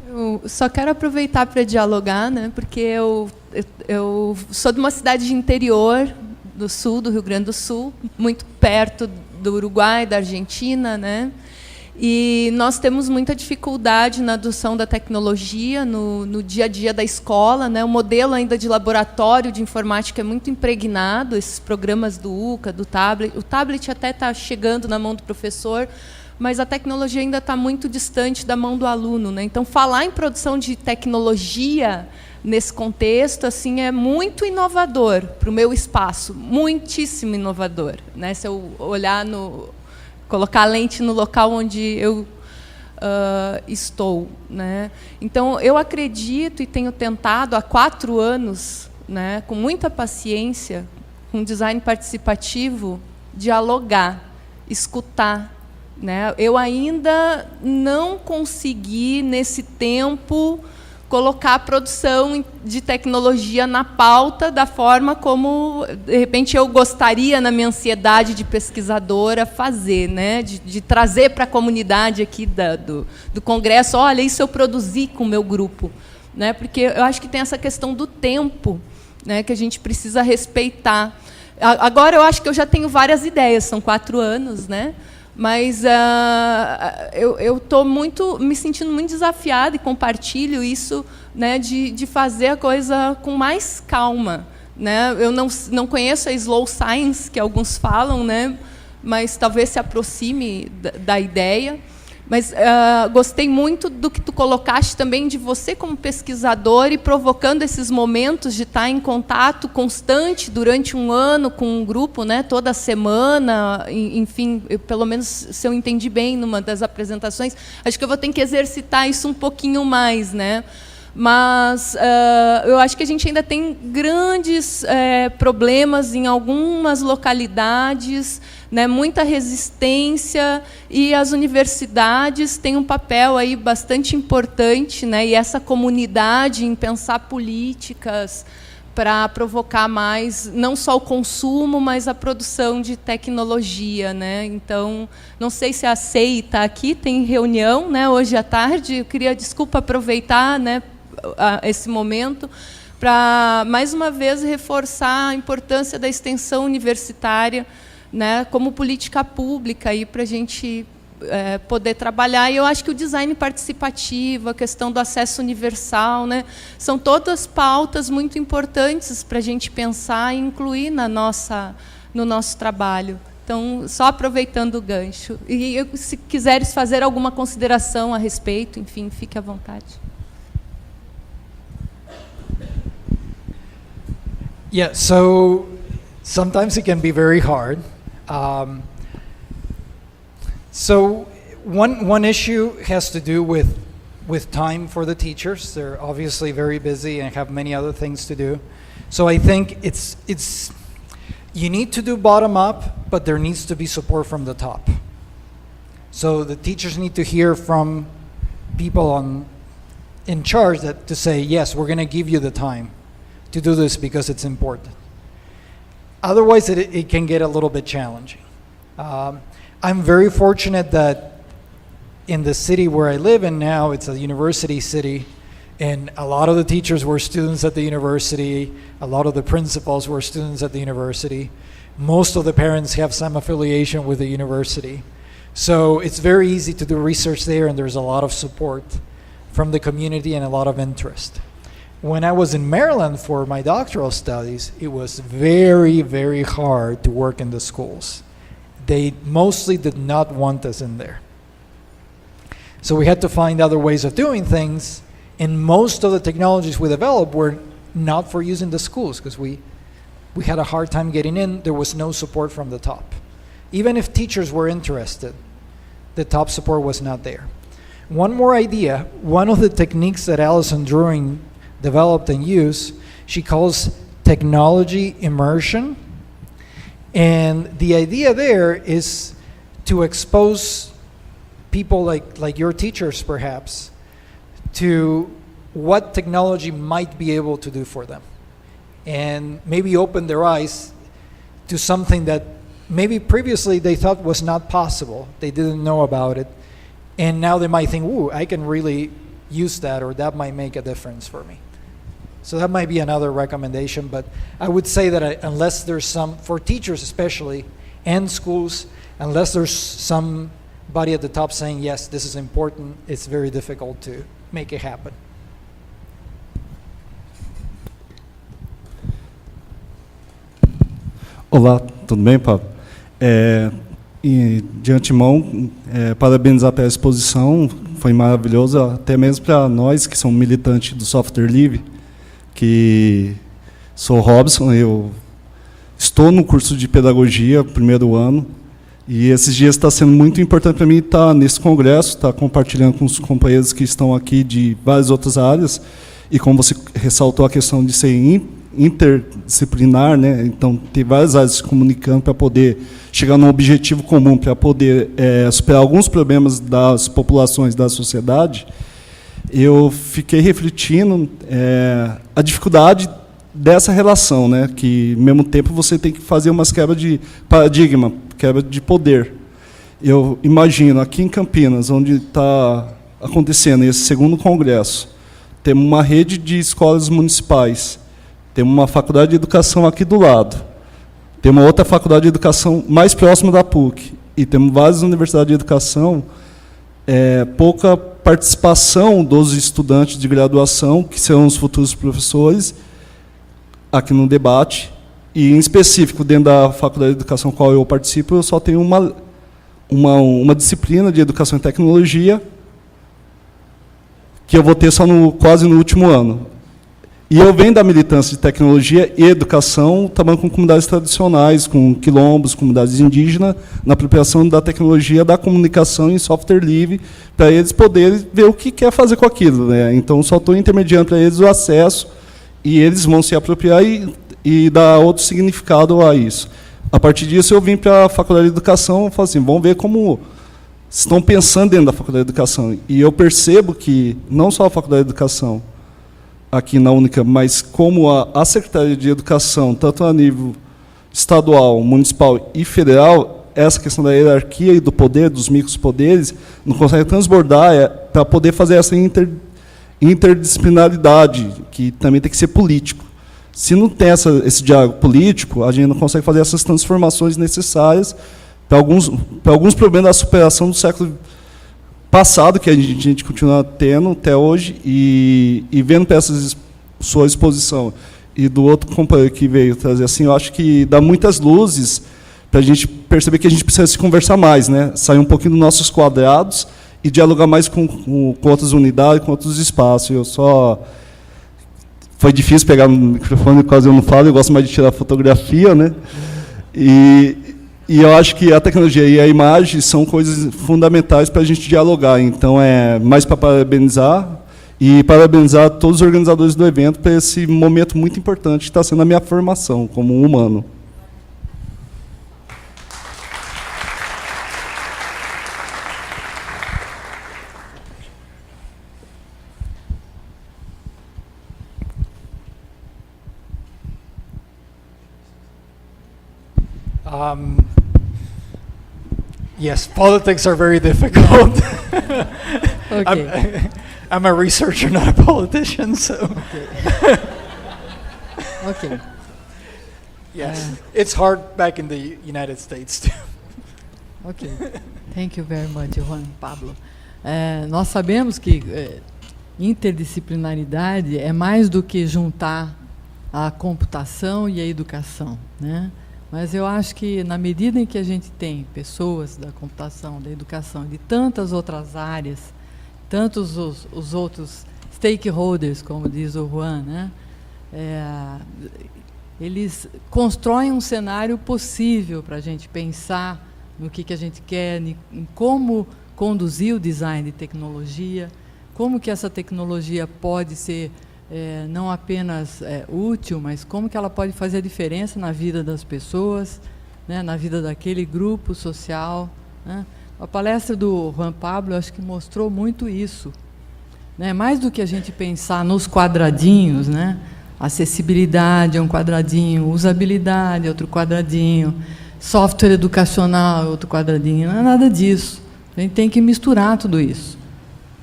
Eu só quero aproveitar para dialogar, né, porque eu sou de uma cidade de interior do sul, do Rio Grande do Sul, muito perto do Uruguai, da Argentina, né? E nós temos muita dificuldade na adoção da tecnologia no dia a dia da escola, né? O modelo ainda de laboratório de informática é muito impregnado, esses programas do UCA, do tablet. O tablet até está chegando na mão do professor, mas a tecnologia ainda está muito distante da mão do aluno, né? Então, falar em produção de tecnologia nesse contexto assim é muito inovador para o meu espaço, muitíssimo inovador, né? Se eu olhar colocar a lente no local onde eu estou, né? Então, eu acredito e tenho tentado há 4 anos, né, com muita paciência, com design participativo, dialogar, escutar, né? Eu ainda não consegui, nesse tempo, colocar a produção de tecnologia na pauta da forma como, de repente, eu gostaria, na minha ansiedade de pesquisadora, fazer, né? De trazer para a comunidade aqui do Congresso, olha, isso eu produzi com o meu grupo. Né? Porque eu acho que tem essa questão do tempo, né, que a gente precisa respeitar. Agora, eu acho que eu já tenho várias ideias, são 4 anos, né? Mas eu estou me sentindo muito desafiada e compartilho isso, né, de fazer a coisa com mais calma. Né? Eu não conheço a slow science, que alguns falam, né, mas talvez se aproxime da ideia. Mas gostei muito do que tu colocaste também, de você como pesquisador e provocando esses momentos de estar em contato constante durante um ano com um grupo, né, toda semana, enfim, pelo menos se eu entendi bem numa das apresentações, acho que eu vou ter que exercitar isso um pouquinho mais, né? Mas eu acho que a gente ainda tem grandes problemas em algumas localidades, né, muita resistência, e as universidades têm um papel aí bastante importante, né, e essa comunidade em pensar políticas para provocar mais, não só o consumo, mas a produção de tecnologia. Né? Então, não sei se a CEI está aqui, tem reunião, né, hoje à tarde, eu queria, aproveitar, né, esse momento para, mais uma vez, reforçar a importância da extensão universitária, né, como política pública para a gente poder trabalhar. E eu acho que o design participativo, a questão do acesso universal, né, são todas pautas muito importantes para a gente pensar e incluir no nosso trabalho. Então, só aproveitando o gancho. E se quiseres fazer alguma consideração a respeito, enfim, fique à vontade. Yeah, so sometimes it can be very hard. So one issue has to do with time for the teachers. They're obviously very busy and have many other things to do. So I think it's you need to do bottom up, but there needs to be support from the top. So the teachers need to hear from people in charge to say, yes, we're going to give you the time to do this because it's important. Otherwise, it can get a little bit challenging. I'm very fortunate that in the city where I live in now, it's a university city, and a lot of the teachers were students at the university, a lot of the principals were students at the university. Most of the parents have some affiliation with the university. So it's very easy to do research there, and there's a lot of support from the community and a lot of interest. When I was in Maryland for my doctoral studies, it was very, very hard to work in the schools. They mostly did not want us in there. So we had to find other ways of doing things, and most of the technologies we developed were not for use in the schools because we had a hard time getting in. There was no support from the top. Even if teachers were interested, the top support was not there. One more idea, one of the techniques that Alison Druring developed and used, she calls technology immersion. And the idea there is to expose people like your teachers perhaps to what technology might be able to do for them, and maybe open their eyes to something that maybe previously they thought was not possible. They didn't know about it, and now they might think, ooh, I can really use that, or that might make a difference for me. So that might be another recommendation, but I would say that unless there's for teachers especially, and schools, unless there's somebody at the top saying, yes, this is important, it's very difficult to make it happen. Olá, tudo bem, Pablo? E de antemão, parabenizar pela exposição, foi maravilhoso, até mesmo para nós que somos militantes do software livre, que sou Robson, eu estou no curso de pedagogia, primeiro ano, e esses dias está sendo muito importante para mim estar nesse congresso, estar compartilhando com os companheiros que estão aqui de várias outras áreas, e como você ressaltou a questão de ser interdisciplinar, né? Então tem várias áreas se comunicando para poder chegar num objetivo comum, para poder superar alguns problemas das populações da sociedade. eu fiquei refletindo a dificuldade dessa relação, né? Que, ao mesmo tempo, você tem que fazer umas quebras de paradigma, quebra de poder. Eu imagino, aqui em Campinas, onde está acontecendo esse segundo congresso, temos uma rede de escolas municipais, temos uma faculdade de educação aqui do lado, temos uma outra faculdade de educação mais próxima da PUC, e temos várias universidades de educação, pouca participação dos estudantes de graduação, que serão os futuros professores, aqui no debate, e, em específico, dentro da faculdade de educação qual eu participo, eu só tenho uma disciplina de educação e tecnologia, que eu vou ter só quase no último ano. E eu venho da militância de tecnologia e educação, trabalhando com comunidades tradicionais, com quilombos, comunidades indígenas, na apropriação da tecnologia, da comunicação em software livre, para eles poderem ver o que quer fazer com aquilo, né? Então, só estou intermediando para eles o acesso, e eles vão se apropriar e dar outro significado a isso. A partir disso, eu vim para a Faculdade de Educação e falei assim, vamos ver como estão pensando dentro da Faculdade de Educação. E eu percebo que, não só a Faculdade de Educação, aqui na Única, mas como a Secretaria de Educação, tanto a nível estadual, municipal e federal, essa questão da hierarquia e do poder, dos micropoderes, não consegue transbordar para poder fazer essa interdisciplinaridade, que também tem que ser político. Se não tem esse diálogo político, a gente não consegue fazer essas transformações necessárias para alguns problemas da superação do século passado, que a gente continua tendo até hoje, e vendo para essa sua exposição e do outro companheiro que veio trazer, assim, eu acho que dá muitas luzes para a gente perceber que a gente precisa se conversar mais, né? Sair um pouquinho dos nossos quadrados e dialogar mais com outras unidades, com outros espaços. Foi difícil pegar no microfone, quase eu não falo, eu gosto mais de tirar fotografia, né? E eu acho que a tecnologia e a imagem são coisas fundamentais para a gente dialogar. Então, mais para parabenizar e parabenizar todos os organizadores do evento por esse momento muito importante que está sendo a minha formação como um humano. Yes, politics are very difficult. Okay. I'm a researcher, not a politician, so. Ok. Yes, it's hard back in the United States too. Ok. Thank you very much, Juan, Pablo. Nós sabemos que interdisciplinaridade é mais do que juntar a computação e a educação, né? Mas eu acho que, na medida em que a gente tem pessoas da computação, da educação, de tantas outras áreas, tantos os outros stakeholders, como diz o Juan, né? Eles constroem um cenário possível para a gente pensar no que a gente quer, em como conduzir o design de tecnologia, como que essa tecnologia pode ser não apenas útil, mas como que ela pode fazer a diferença na vida das pessoas, né, na vida daquele grupo social, né? A palestra do Juan Pablo, eu acho que mostrou muito isso, né? Mais do que a gente pensar nos quadradinhos, né? Acessibilidade é um quadradinho, usabilidade é outro quadradinho, software educacional é outro quadradinho, não é nada disso. A gente tem que misturar tudo isso,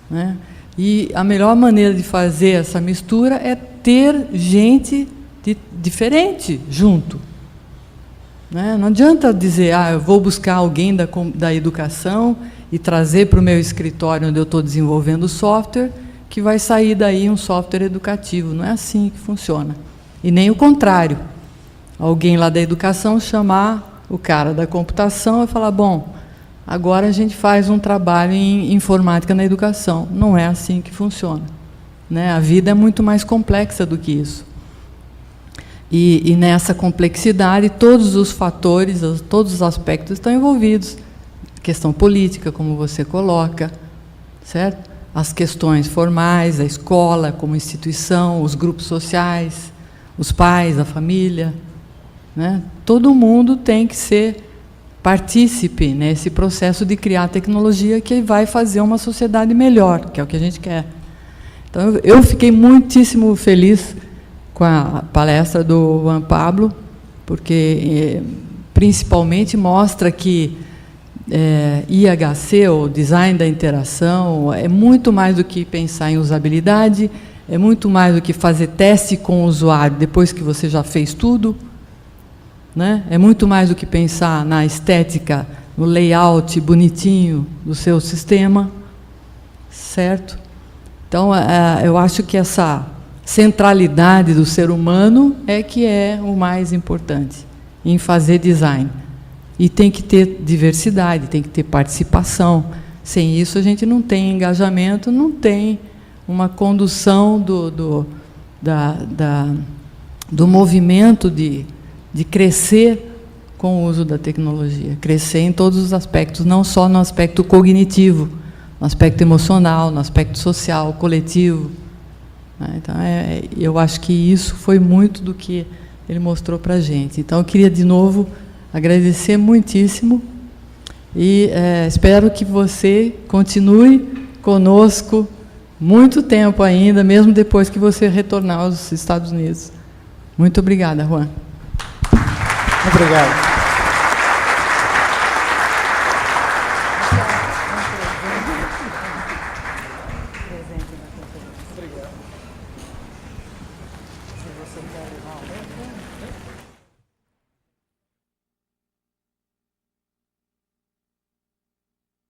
né? E a melhor maneira de fazer essa mistura é ter gente diferente junto, né? Não adianta dizer, eu vou buscar alguém da educação e trazer para o meu escritório onde eu estou desenvolvendo software, que vai sair daí um software educativo. Não é assim que funciona. E nem o contrário. Alguém lá da educação chamar o cara da computação e falar, bom, agora a gente faz um trabalho em informática na educação. Não é assim que funciona, né? A vida é muito mais complexa do que isso. E nessa complexidade, todos os fatores, todos os aspectos estão envolvidos. A questão política, como você coloca, certo? As questões formais, a escola como instituição, os grupos sociais, os pais, a família, né? Todo mundo tem que ser partícipe nesse processo de criar tecnologia que vai fazer uma sociedade melhor, que é o que a gente quer. Então, eu fiquei muitíssimo feliz com a palestra do Juan Pablo, porque, principalmente, mostra que IHC, ou Design da Interação, é muito mais do que pensar em usabilidade, é muito mais do que fazer teste com o usuário depois que você já fez tudo, né? É muito mais do que pensar na estética, no layout bonitinho do seu sistema, certo? Então, eu acho que essa centralidade do ser humano é que é o mais importante em fazer design. E tem que ter diversidade, tem que ter participação. Sem isso, a gente não tem engajamento, não tem uma condução do movimento de crescer com o uso da tecnologia. Crescer em todos os aspectos, não só no aspecto cognitivo, no aspecto emocional, no aspecto social, coletivo. Então, eu acho que isso foi muito do que ele mostrou para a gente. Então, eu queria, de novo, agradecer muitíssimo e espero que você continue conosco muito tempo ainda, mesmo depois que você retornar aos Estados Unidos. Muito obrigada, Juan. Obrigado.